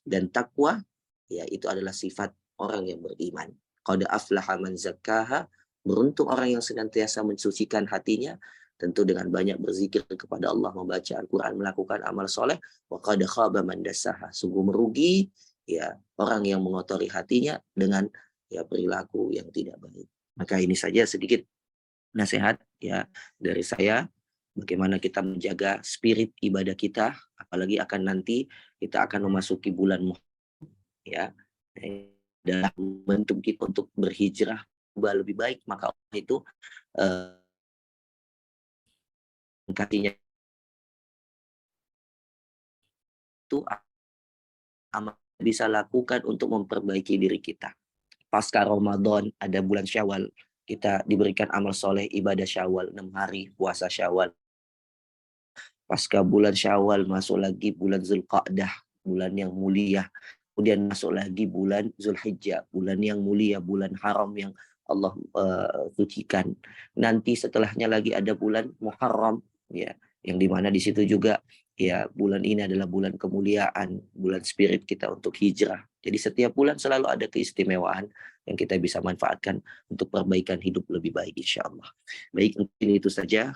dan takwa ya itu adalah sifat orang yang beriman. Qad aflaha man zakkaha, beruntung orang yang senantiasa mensucikan hatinya, tentu dengan banyak berzikir kepada Allah, membaca Al-Quran, melakukan amal soleh. Wa qad khaba man dassaha, sungguh merugi ya orang yang mengotori hatinya dengan ya perilaku yang tidak baik. Maka ini saja sedikit nasihat ya dari saya, bagaimana kita menjaga spirit ibadah kita, apalagi akan nanti kita akan memasuki bulan Muharram ya. adalah momentum kita untuk berhijrah lebih baik, maka Allah itu kasihnya itu amal bisa lakukan untuk memperbaiki diri kita. Pasca Ramadan ada bulan Syawal, kita diberikan amal soleh ibadah Syawal 6 hari puasa Syawal. Pasca bulan Syawal masuk lagi bulan Zulqa'dah, bulan yang mulia. Kemudian masuk lagi bulan Zulhijjah, bulan yang mulia, bulan haram yang Allah sucikan. Nanti setelahnya lagi ada bulan Muharram, ya, yang dimana di situ juga ya bulan ini adalah bulan kemuliaan, bulan spirit kita untuk hijrah. Jadi setiap bulan selalu ada keistimewaan yang kita bisa manfaatkan untuk perbaikan hidup lebih baik insya Allah. Baik, mungkin itu saja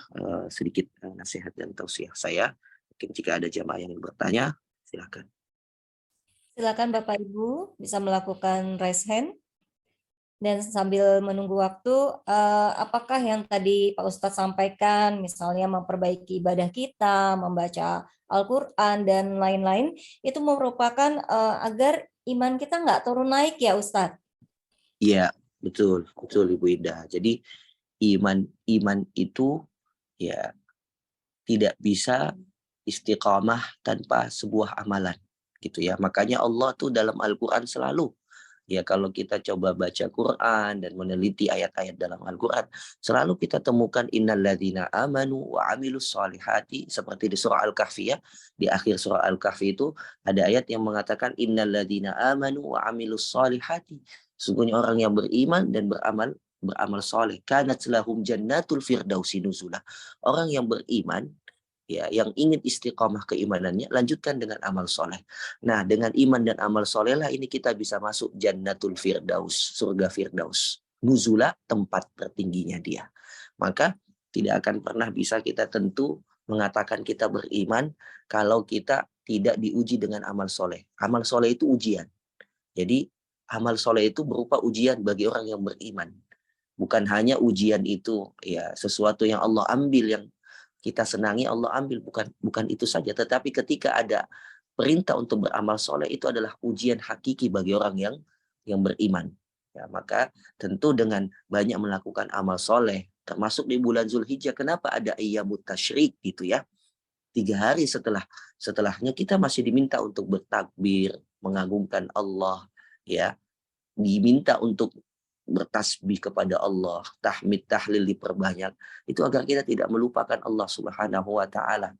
sedikit nasihat dan tausiah saya. Mungkin jika ada jamaah yang bertanya, silakan. Silakan Bapak Ibu bisa melakukan raise hand. Dan sambil menunggu waktu, apakah yang tadi Pak Ustadz sampaikan, misalnya memperbaiki ibadah kita, membaca Al-Quran, dan lain-lain, itu merupakan agar iman kita nggak turun naik ya Ustadz? Iya, betul Ibu Indah. Jadi iman itu ya tidak bisa istiqamah tanpa sebuah amalan, gitu ya. Makanya Allah tuh dalam Al-Quran selalu, ya kalau kita coba baca Quran dan meneliti ayat-ayat dalam Al-Quran, selalu kita temukan innalladzina amanu wa amilus solihati, seperti di surah Al-Kahfi ya. Di akhir surah Al-Kahfi itu ada ayat yang mengatakan innalladzina amanu wa amilus solihati. Sungguhnya orang yang beriman dan beramal soleh, kanat lahum jannatul firdausi nuzula. Orang yang beriman, ya, yang ingin istiqomah keimanannya, lanjutkan dengan amal soleh. Nah, dengan iman dan amal soleh lah ini kita bisa masuk jannatul firdaus, surga firdaus. Nuzula, tempat tertingginya dia. Maka tidak akan pernah bisa kita tentu mengatakan kita beriman kalau kita tidak diuji dengan amal soleh. Amal soleh itu ujian. Jadi amal soleh itu berupa ujian bagi orang yang beriman. Bukan hanya ujian itu ya sesuatu yang Allah ambil, yang kita senangi Allah ambil, bukan itu saja, tetapi ketika ada perintah untuk beramal soleh, itu adalah ujian hakiki bagi orang yang beriman. Ya, maka tentu dengan banyak melakukan amal soleh, termasuk di bulan Zulhijjah, kenapa ada ayyamut tasyrik gitu ya? 3 hari setelahnya kita masih diminta untuk bertakbir, mengagungkan Allah, ya, diminta untuk bertasbih kepada Allah, tahmid tahlil diperbanyak, itu agar kita tidak melupakan Allah Subhanahu wa taala.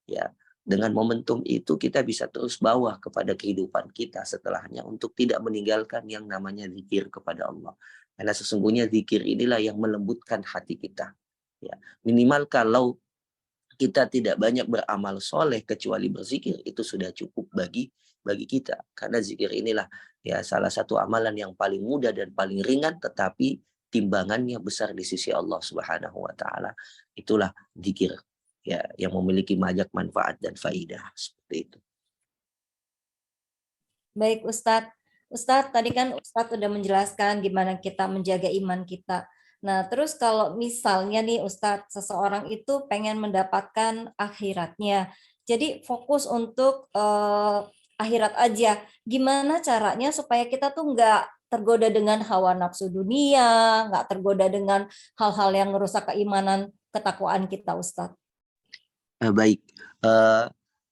Ya, dengan momentum itu kita bisa terus bawa kepada kehidupan kita setelahnya untuk tidak meninggalkan yang namanya zikir kepada Allah. Karena sesungguhnya zikir inilah yang melembutkan hati kita. Ya, minimal kalau kita tidak banyak beramal soleh kecuali berzikir, itu sudah cukup bagi kita. Karena zikir inilah ya salah satu amalan yang paling mudah dan paling ringan, tetapi timbangannya besar di sisi Allah Subhanahu wa taala. Itulah zikir ya yang memiliki banyak manfaat dan faidah, seperti itu. Baik Ustadz. Ustadz, tadi kan Ustadz sudah menjelaskan gimana kita menjaga iman kita. Nah, terus kalau misalnya nih Ustadz, seseorang itu pengen mendapatkan akhiratnya, jadi fokus untuk akhirat aja. Gimana caranya supaya kita tuh nggak tergoda dengan hawa nafsu dunia, nggak tergoda dengan hal-hal yang merusak keimanan, ketakwaan kita, Ustadz? Baik,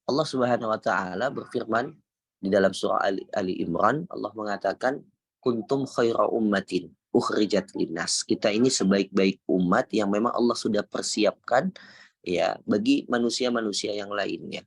Allah Subhanahu wa taala berfirman di dalam surah Ali Imran, Allah mengatakan kuntum khaira ummatin ukhrijat linnas. Kita ini sebaik-baik umat yang memang Allah sudah persiapkan ya bagi manusia-manusia yang lainnya.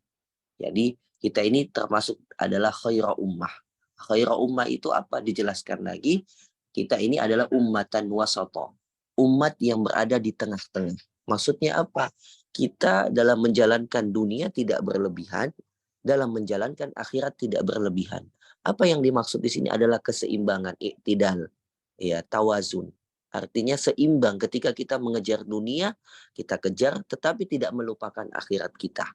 Jadi kita ini termasuk adalah khaira ummah. Khaira ummah itu apa? Dijelaskan lagi, kita ini adalah ummatan wasata. Umat yang berada di tengah-tengah. Maksudnya apa? Kita dalam menjalankan dunia tidak berlebihan, dalam menjalankan akhirat tidak berlebihan. Apa yang dimaksud di sini adalah keseimbangan, iktidal, ya, tawazun. Artinya seimbang ketika kita mengejar dunia, kita kejar tetapi tidak melupakan akhirat kita.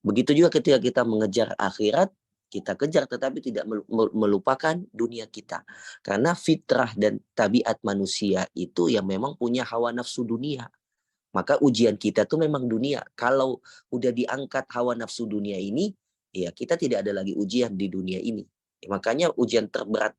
Begitu juga ketika kita mengejar akhirat, kita kejar tetapi tidak melupakan dunia kita. Karena fitrah dan tabiat manusia itu yang memang punya hawa nafsu dunia. Maka ujian kita tuh memang dunia. Kalau udah diangkat hawa nafsu dunia ini, ya kita tidak ada lagi ujian di dunia ini. Makanya ujian terberat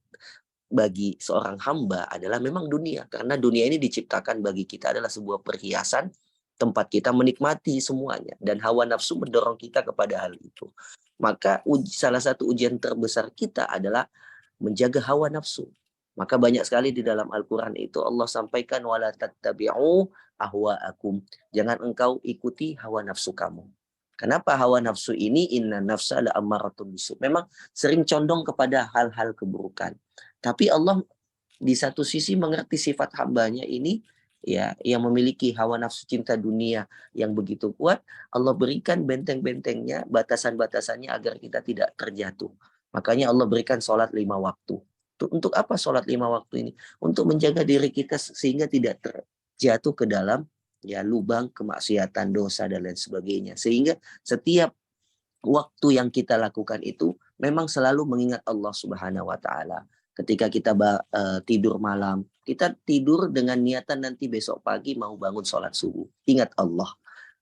bagi seorang hamba adalah memang dunia, karena dunia ini diciptakan bagi kita adalah sebuah perhiasan tempat kita menikmati semuanya, dan hawa nafsu mendorong kita kepada hal itu. Maka salah satu ujian terbesar kita adalah menjaga hawa nafsu. Maka banyak sekali di dalam Al-Quran itu Allah sampaikan wala tattabi'u ahwa'akum. Jangan engkau ikuti hawa nafsu kamu. Kenapa hawa nafsu ini? Inna nafsa la ammaratun bisu. Memang sering condong kepada hal-hal keburukan. Tapi Allah di satu sisi mengerti sifat hambanya ini, ya, yang memiliki hawa nafsu cinta dunia yang begitu kuat. Allah berikan benteng-bentengnya, batasan-batasannya agar kita tidak terjatuh. Makanya Allah berikan sholat 5 waktu. Untuk apa sholat 5 waktu ini? Untuk menjaga diri kita sehingga tidak terjatuh ke dalam ya lubang kemaksiatan, dosa dan lain sebagainya. Sehingga setiap waktu yang kita lakukan itu memang selalu mengingat Allah Subhanahu wa taala. Ketika kita tidur malam, kita tidur dengan niatan nanti besok pagi mau bangun sholat subuh. Ingat Allah.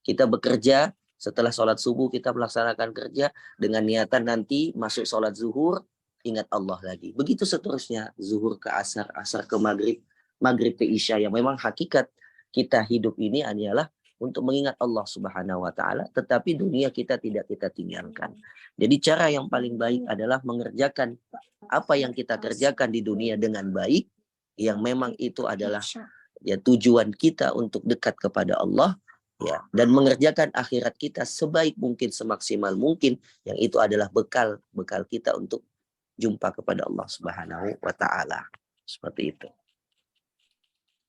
Kita bekerja, setelah sholat subuh kita melaksanakan kerja dengan niatan nanti masuk sholat zuhur, ingat Allah lagi. Begitu seterusnya, zuhur ke asar, asar ke maghrib, maghrib ke isya. Yang memang hakikat kita hidup ini adalah untuk mengingat Allah Subhanahu wa taala, tetapi dunia kita tidak kita tinggalkan. Jadi cara yang paling baik adalah mengerjakan apa yang kita kerjakan di dunia dengan baik, yang memang itu adalah ya tujuan kita untuk dekat kepada Allah, ya, dan mengerjakan akhirat kita sebaik mungkin, semaksimal mungkin, yang itu adalah bekal kita untuk jumpa kepada Allah Subhanahu wa taala. Seperti itu.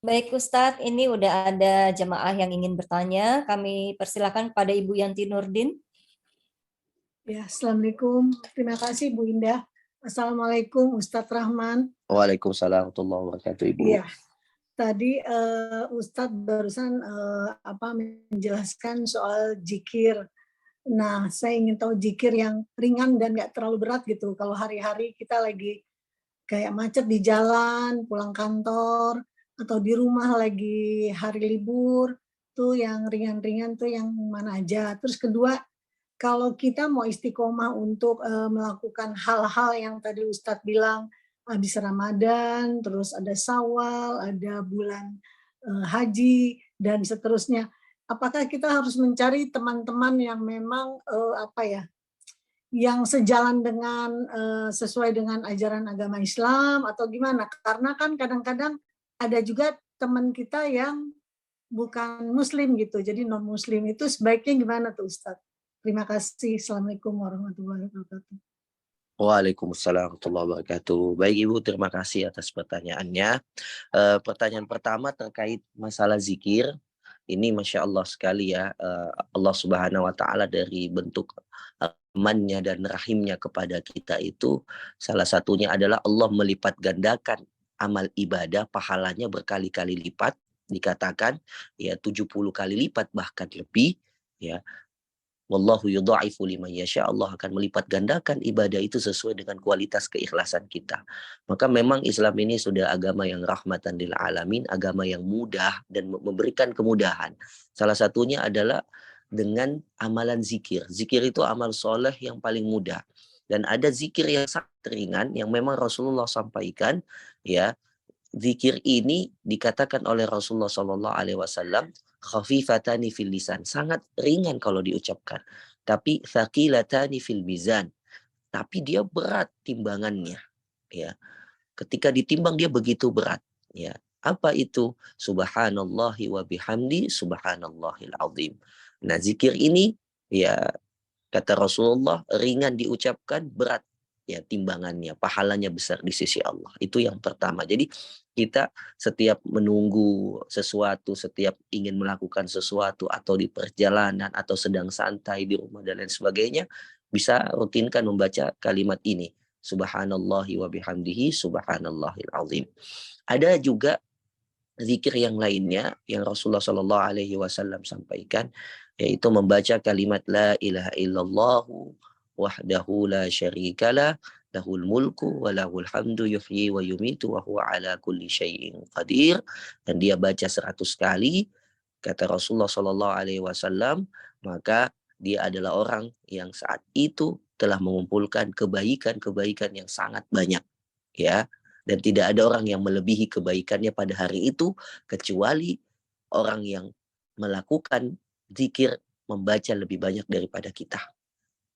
Baik Ustadz, ini udah ada jemaah yang ingin bertanya. Kami persilakan pada Ibu Yanti Nurdin. Ya, Assalamualaikum. Terima kasih Bu Indah. Assalamualaikum Ustadz Rahman. Waalaikumsalam warahmatullahi wabarakatuh, Ibu. Iya. Tadi Ustadz barusan menjelaskan soal zikir. Nah, saya ingin tahu zikir yang ringan dan nggak terlalu berat gitu. Kalau hari-hari kita lagi kayak macet di jalan, pulang kantor, atau di rumah lagi hari libur, tuh yang ringan-ringan tuh yang mana aja. Terus kedua, kalau kita mau istiqomah untuk melakukan hal-hal yang tadi Ustadz bilang, habis Ramadan, terus ada Syawal, ada bulan haji, dan seterusnya. Apakah kita harus mencari teman-teman yang memang yang sejalan dengan sesuai dengan ajaran agama Islam atau gimana? Karena kan kadang-kadang ada juga teman kita yang bukan Muslim gitu, jadi non Muslim itu sebaiknya gimana tuh Ustadz? Terima kasih. Assalamualaikum warahmatullahi wabarakatuh. Waalaikumsalam warahmatullahi wabarakatuh. Baik Ibu, terima kasih atas pertanyaannya. Pertanyaan pertama terkait masalah zikir. Ini Masya Allah sekali ya, Allah Subhanahu wa ta'ala dari bentuk amannya dan rahimnya kepada kita itu, salah satunya adalah Allah melipat gandakan amal ibadah, pahalanya berkali-kali lipat, dikatakan ya 70 kali lipat bahkan lebih, ya. Wallahu yudha'ifu liman yasha, Allah akan melipat gandakan ibadah itu sesuai dengan kualitas keikhlasan kita. Maka memang Islam ini sudah agama yang rahmatan lil alamin, agama yang mudah dan memberikan kemudahan. Salah satunya adalah dengan amalan zikir. Zikir itu amal soleh yang paling mudah. Dan ada zikir yang sangat ringan yang memang Rasulullah sampaikan, ya. Zikir ini dikatakan oleh Rasulullah SAW khafifatani fil lisan, sangat ringan kalau diucapkan, tapi thaqilatani fil mizan, tapi dia berat timbangannya, ya. Ketika ditimbang dia begitu berat, ya. Apa itu? Subhanallahi wa bihamdi subhanallahil azim. Nah, zikir ini ya kata Rasulullah ringan diucapkan, berat ya timbangannya, pahalanya besar di sisi Allah. Itu yang pertama. Jadi kita setiap menunggu sesuatu, setiap ingin melakukan sesuatu, atau di perjalanan, atau sedang santai di rumah dan lain sebagainya, bisa rutinkan membaca kalimat ini. Subhanallahi wa bihamdihi subhanallahil azim. Ada juga zikir yang lainnya yang Rasulullah SAW sampaikan, yaitu membaca kalimat la ilaha illallah wahdahu la syarikalah lahul mulku wa lahul hamdu yuhyi wa yumitu wa huwa ala kulli syai'in qadir, dan dia baca 100 kali kata Rasulullah SAW, maka dia adalah orang yang saat itu telah mengumpulkan kebaikan-kebaikan yang sangat banyak, ya. Dan tidak ada orang yang melebihi kebaikannya pada hari itu kecuali orang yang melakukan zikir, membaca lebih banyak daripada kita.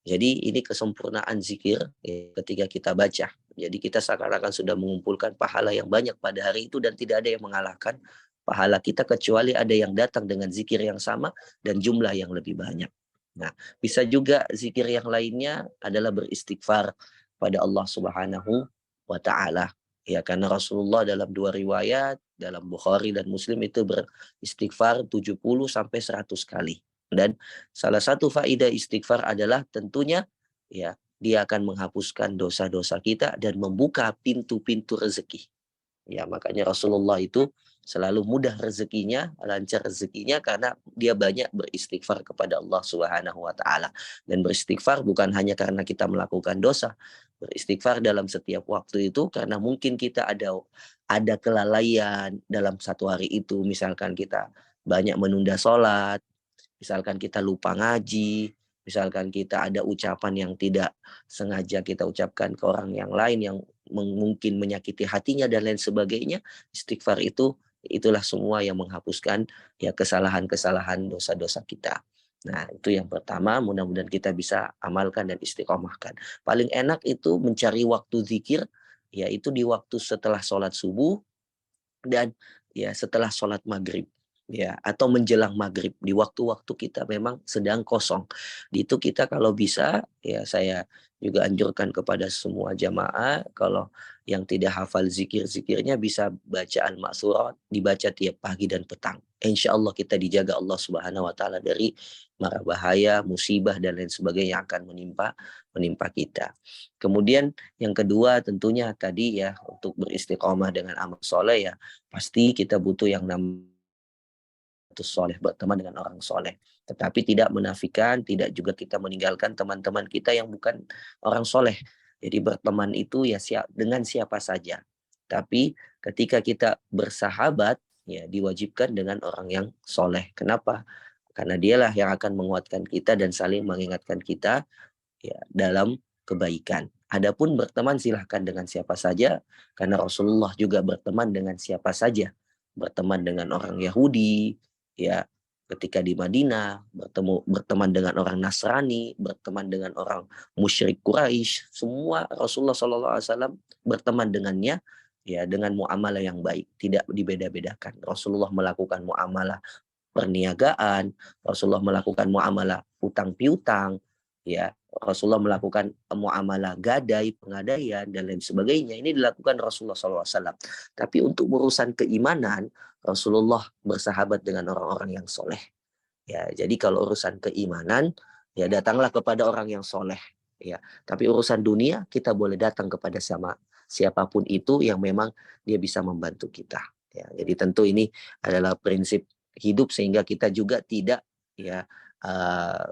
Jadi ini kesempurnaan zikir ya, ketika kita baca. Jadi kita seakan-akan sudah mengumpulkan pahala yang banyak pada hari itu dan tidak ada yang mengalahkan pahala kita kecuali ada yang datang dengan zikir yang sama dan jumlah yang lebih banyak. Nah, bisa juga zikir yang lainnya adalah beristighfar pada Allah Subhanahu wa taala. Ya, karena Rasulullah dalam 2 riwayat, dalam Bukhari dan Muslim itu beristighfar 70 sampai 100 kali. Dan salah satu faedah istighfar adalah tentunya ya dia akan menghapuskan dosa-dosa kita dan membuka pintu-pintu rezeki. Ya, makanya Rasulullah itu selalu mudah rezekinya, lancar rezekinya karena dia banyak beristighfar kepada Allah Subhanahu wa taala. Dan beristighfar bukan hanya karena kita melakukan dosa. Beristighfar dalam setiap waktu itu karena mungkin kita ada kelalaian dalam satu hari itu, misalkan kita banyak menunda sholat, misalkan kita lupa ngaji, misalkan kita ada ucapan yang tidak sengaja kita ucapkan ke orang yang lain yang mungkin menyakiti hatinya dan lain sebagainya. Istighfar itulah semua yang menghapuskan ya kesalahan-kesalahan dosa-dosa kita. Nah, itu yang pertama, mudah-mudahan kita bisa amalkan dan istiqomahkan. Paling enak itu mencari waktu zikir, yaitu di waktu setelah sholat subuh dan ya setelah sholat maghrib. Ya, atau menjelang maghrib di waktu-waktu kita memang sedang kosong. Di itu kita kalau bisa ya saya juga anjurkan kepada semua jamaah kalau yang tidak hafal zikir-zikirnya bisa baca al-ma'thurat, dibaca tiap pagi dan petang. Insya Allah kita dijaga Allah Subhanahu wa taala dari mara bahaya, musibah dan lain sebagainya yang akan menimpa kita. Kemudian yang kedua tentunya tadi ya untuk beristiqomah dengan amal soleh ya pasti kita butuh yang namanya soleh, berteman dengan orang soleh. Tetapi tidak menafikan, tidak juga kita meninggalkan teman-teman kita yang bukan orang soleh. Jadi berteman itu ya dengan siapa saja. Tapi ketika kita bersahabat, ya diwajibkan dengan orang yang soleh. Kenapa? Karena dialah yang akan menguatkan kita dan saling mengingatkan kita ya dalam kebaikan. Adapun berteman silahkan dengan siapa saja, karena Rasulullah juga berteman dengan siapa saja. Berteman dengan orang Yahudi, ya ketika di Madinah, berteman dengan orang Nasrani, berteman dengan orang musyrik Quraisy, semua Rasulullah SAW berteman dengannya ya dengan muamalah yang baik, tidak dibeda-bedakan. Rasulullah melakukan muamalah perniagaan, Rasulullah melakukan muamalah utang piutang, ya Rasulullah melakukan muamalah gadai, pengadaian dan lain sebagainya. Ini dilakukan Rasulullah SAW. Tapi untuk urusan keimanan, Rasulullah bersahabat dengan orang-orang yang soleh. Ya, jadi kalau urusan keimanan, ya datanglah kepada orang yang soleh. Ya, tapi urusan dunia kita boleh datang kepada siapapun itu yang memang dia bisa membantu kita. Ya, jadi tentu ini adalah prinsip hidup sehingga kita juga tidak ya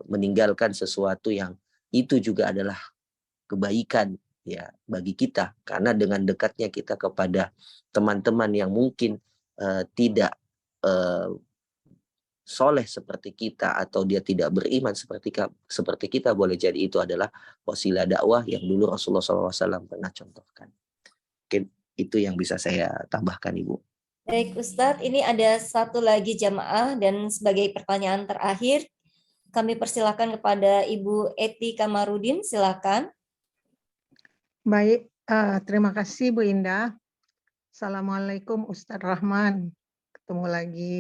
meninggalkan sesuatu yang itu juga adalah kebaikan ya bagi kita, karena dengan dekatnya kita kepada teman-teman yang mungkin tidak soleh seperti kita atau dia tidak beriman seperti kita, boleh jadi itu adalah wasilah dakwah yang dulu Rasulullah SAW pernah contohkan. Mungkin itu yang bisa saya tambahkan, Ibu. Baik Ustadz, ini ada satu lagi jamaah dan sebagai pertanyaan terakhir kami persilakan kepada Ibu Eti Kamarudin, silakan. Baik, terima kasih Bu Indah. Assalamualaikum Ustadz Rahman, ketemu lagi.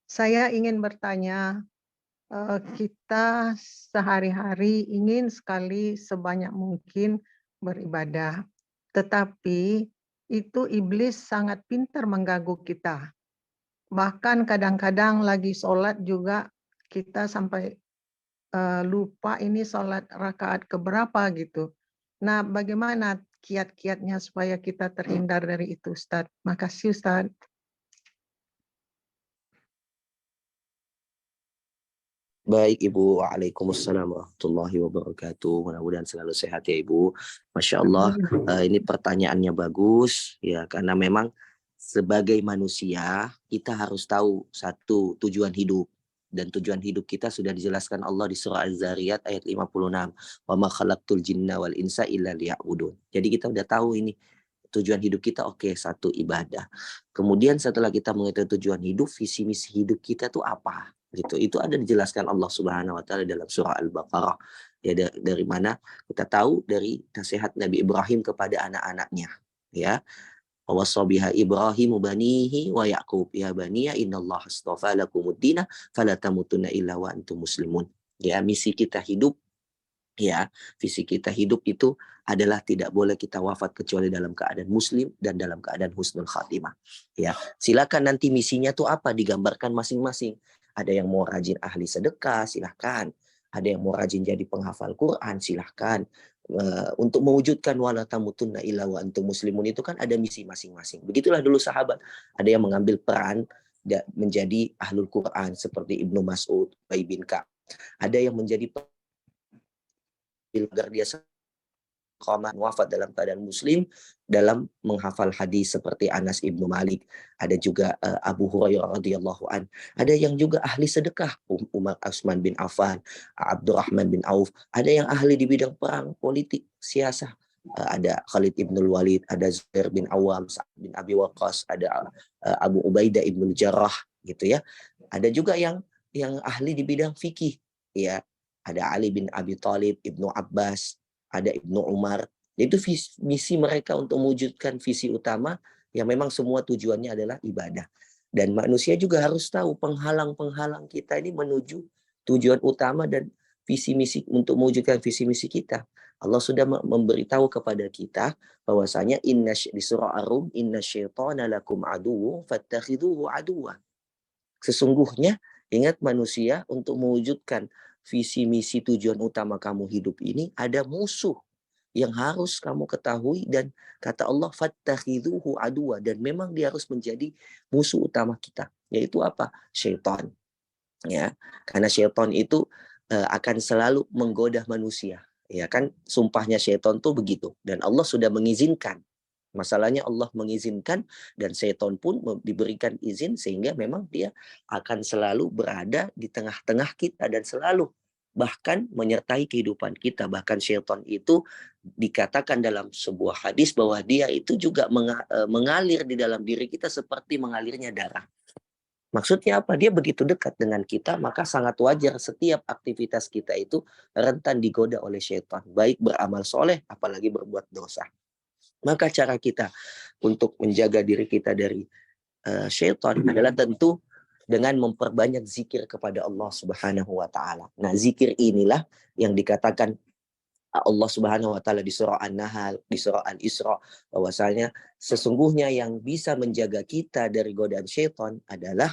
Saya ingin bertanya, kita sehari-hari ingin sekali sebanyak mungkin beribadah, tetapi itu iblis sangat pintar mengganggu kita. Bahkan kadang-kadang lagi sholat juga kita sampai lupa ini sholat rakaat keberapa gitu. Nah, bagaimana kiat-kiatnya supaya kita terhindar dari itu, Ustadz? Makasih, Ustadz. Baik Ibu, Waalaikumsalam warahmatullahi wabarakatuh. Mudah-mudahan selalu sehat ya Ibu. Masya Allah, ini pertanyaannya bagus ya, karena memang sebagai manusia kita harus tahu satu tujuan hidup. Dan tujuan hidup kita sudah dijelaskan Allah di surah Az-Zariyat ayat 56. Wa ma khalaqtul jinna wal insa illa liya'budun. Jadi kita udah tahu ini tujuan hidup kita, oke, satu ibadah. Kemudian setelah kita mengetahui tujuan hidup, visi misi hidup kita tuh apa? Gitu. Itu ada dijelaskan Allah Subhanahu wa taala dalam surah Al-Baqarah. Ya, dari mana kita tahu dari nasihat Nabi Ibrahim kepada anak-anaknya, ya. Wasabiha Ibrahimu banihi wa Yaqub ya baniya innallaha astafa lakumuddina fala tamutunna illa wa antum muslimun. Ya, misi kita hidup, ya, visi kita hidup itu adalah tidak boleh kita wafat kecuali dalam keadaan muslim dan dalam keadaan husnul khatimah. Ya, silakan nanti misinya tuh apa digambarkan masing-masing. Ada yang mau rajin ahli sedekah, silahkan. Ada yang mau rajin jadi penghafal Quran, silahkan. Untuk mewujudkan wala tamutunna illa wa antum muslimun itu kan ada misi masing-masing. Begitulah dulu sahabat. Ada yang mengambil peran menjadi ahlul Quran seperti Ibnu Mas'ud, Ubay bin Ka'ab. Ada yang menjadi agar dia wafat dalam keadaan muslim dalam menghafal hadis seperti Anas ibnu Malik. Ada juga Abu Hurairah radhiyallahu an. Ada yang juga ahli sedekah, Umar Utsman bin Affan, Abdurrahman bin Auf. Ada yang ahli di bidang perang, politik, siasah. Ada Khalid ibn Walid, ada Zubair bin Awam, Sa'ad bin Abi Waqqas, ada Abu Ubaidah ibn Jarrah, gitu ya. Ada juga yang ahli di bidang fikih, ya. Ada Ali bin Abi Thalib, Ibnu Abbas, ada Ibnu Umar. Itu misi mereka untuk mewujudkan visi utama yang memang semua tujuannya adalah ibadah. Dan manusia juga harus tahu penghalang-penghalang kita ini menuju tujuan utama dan visi misi untuk mewujudkan visi misi kita. Allah sudah memberitahu kepada kita bahwasanya di surah Ar-Rum, innasyaitana lakum aduwwun fattakhidhuhu aduwwa. Sesungguhnya ingat manusia, untuk mewujudkan visi misi tujuan utama kamu hidup ini ada musuh yang harus kamu ketahui, dan kata Allah fattakhidhuhu aduwa, dan memang dia harus menjadi musuh utama kita, yaitu apa? Syaitan. Ya, karena syaitan itu akan selalu menggoda manusia, ya kan, sumpahnya syaitan tuh begitu, dan Allah sudah mengizinkan. Masalahnya Allah mengizinkan dan syaitan pun diberikan izin, sehingga memang dia akan selalu berada di tengah-tengah kita dan selalu bahkan menyertai kehidupan kita. Bahkan syaitan itu dikatakan dalam sebuah hadis bahwa dia itu juga mengalir di dalam diri kita seperti mengalirnya darah. Maksudnya apa? Dia begitu dekat dengan kita, maka sangat wajar setiap aktivitas kita itu rentan digoda oleh syaitan, baik beramal soleh apalagi berbuat dosa. Maka cara kita untuk menjaga diri kita dari syaitan adalah tentu dengan memperbanyak zikir kepada Allah Subhanahu wa taala. Nah, zikir inilah yang dikatakan Allah Subhanahu wa taala di surah An-Nahl, di surah Al-Isra, bahwasanya sesungguhnya yang bisa menjaga kita dari godaan syaitan adalah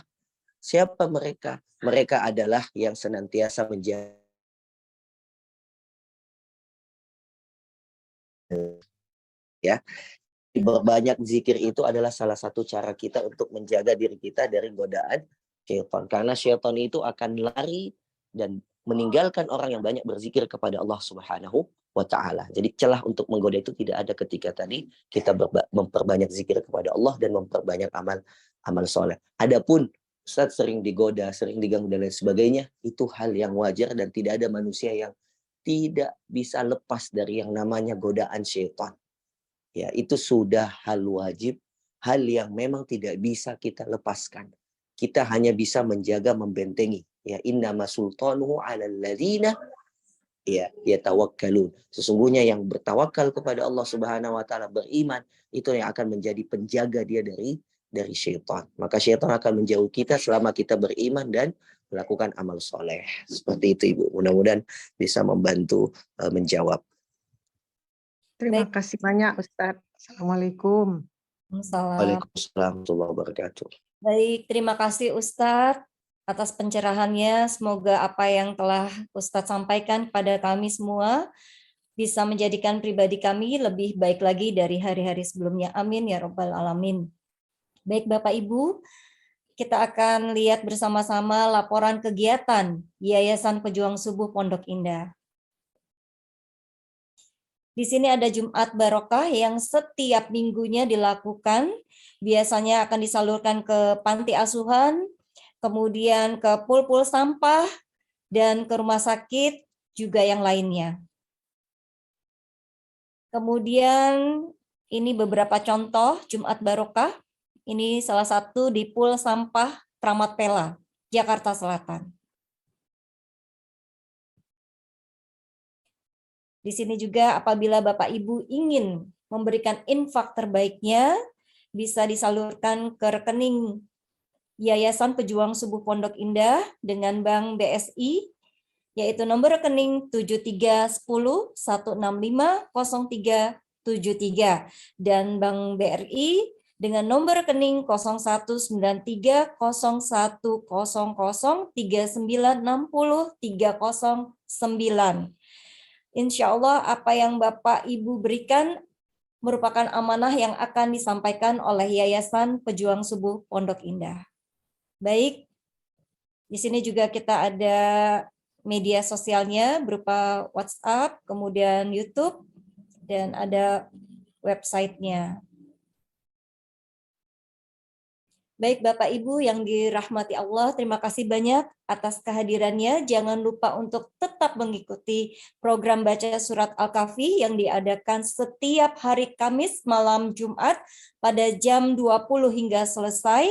siapa mereka? Mereka adalah yang senantiasa menjaga, ya. Berbanyak zikir itu adalah salah satu cara kita untuk menjaga diri kita dari godaan syaitan. Karena syaitan itu akan lari dan meninggalkan orang yang banyak berzikir kepada Allah Subhanahu wa taala. Jadi celah untuk menggoda itu tidak ada ketika tadi kita memperbanyak zikir kepada Allah dan memperbanyak amal soleh. Adapun Ustaz sering digoda, sering diganggu dan lain sebagainya, itu hal yang wajar dan tidak ada manusia yang tidak bisa lepas dari yang namanya godaan syaitan. Ya, itu sudah hal wajib, hal yang memang tidak bisa kita lepaskan. Kita hanya bisa menjaga, membentengi. Ya, innama sultanuhu 'alal ladzina yatawakkalun. Sesungguhnya yang bertawakal kepada Allah Subhanahu wa taala, beriman, itu yang akan menjadi penjaga dia dari syaitan. Maka syaitan akan menjauh kita selama kita beriman dan melakukan amal soleh. Seperti itu, Ibu. Mudah-mudahan bisa membantu menjawab. Terima kasih banyak, Ustadz. Assalamualaikum. Waalaikumsalam warahmatullahi wabarakatuh. Baik, terima kasih Ustadz atas pencerahannya. Semoga apa yang telah Ustadz sampaikan kepada kami semua bisa menjadikan pribadi kami lebih baik lagi dari hari-hari sebelumnya. Amin ya Rabbal Alamin. Baik Bapak Ibu, kita akan lihat bersama-sama laporan kegiatan Yayasan Pejuang Subuh Pondok Indah. Di sini ada Jumat Barokah yang setiap minggunya dilakukan. Biasanya akan disalurkan ke panti asuhan, kemudian ke pul-pul sampah, dan ke rumah sakit juga yang lainnya. Kemudian Ini beberapa contoh Jumat Barokah. Ini salah satu di Pul Sampah Kramat Pela, Jakarta Selatan. Di sini juga apabila Bapak Ibu ingin memberikan infak terbaiknya, bisa disalurkan ke rekening Yayasan Pejuang Subuh Pondok Indah dengan Bank BSI, yaitu nomor rekening 7310650373 dan Bank BRI dengan nomor rekening 019300396039. Insya Allah apa yang Bapak Ibu berikan merupakan amanah yang akan disampaikan oleh Yayasan Pejuang Subuh Pondok Indah. Baik, di sini juga kita ada media sosialnya berupa WhatsApp, kemudian YouTube, dan ada websitenya. Baik Bapak Ibu yang dirahmati Allah, terima kasih banyak atas kehadirannya. Jangan lupa untuk tetap mengikuti program baca surat Al-Kahfi yang diadakan setiap hari Kamis malam Jumat pada jam 20 hingga selesai.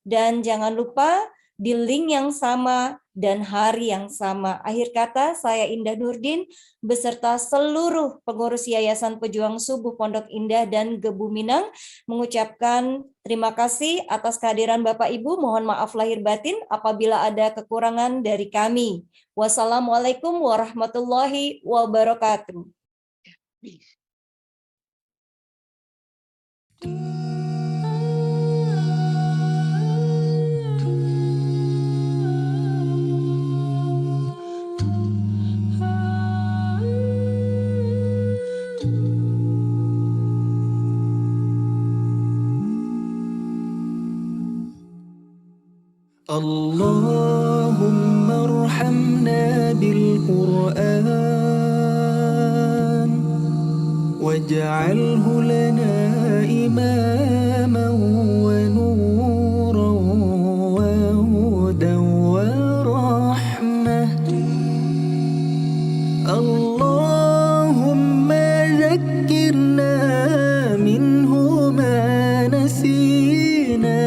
Dan jangan lupa di link yang sama dan hari yang sama. Akhir kata, saya Indah Nurdin beserta seluruh pengurus Yayasan Pejuang Subuh Pondok Indah dan Gebu Minang mengucapkan terima kasih atas kehadiran Bapak Ibu. Mohon maaf lahir batin apabila ada kekurangan dari kami. Wassalamualaikum warahmatullahi wabarakatuh. اللهم ارحمنا بالقرآن واجعله لنا إماما ونورا وهدى ورحمة. اللهم ذكرنا منه ما نسينا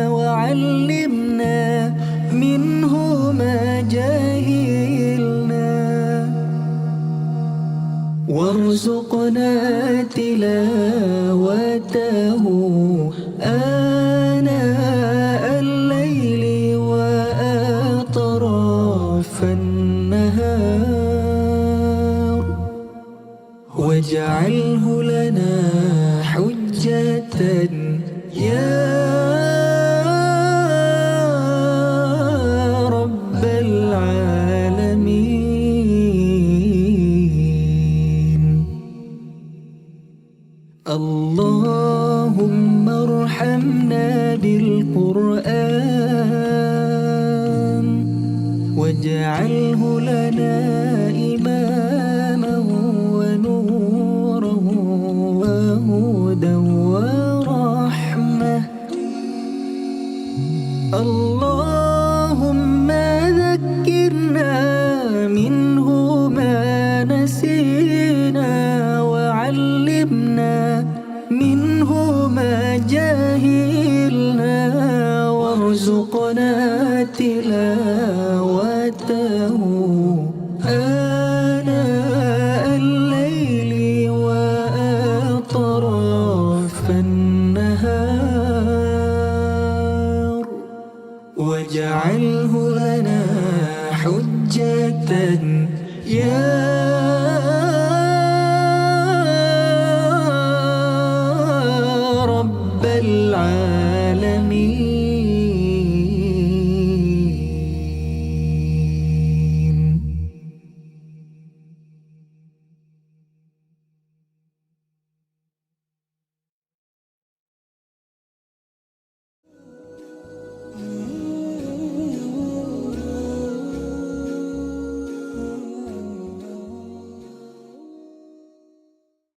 وعلمنا منه ما جهلنا وارزقنا تلاوته آناء الليل وأطراف النهار واجعله لنا حجة يا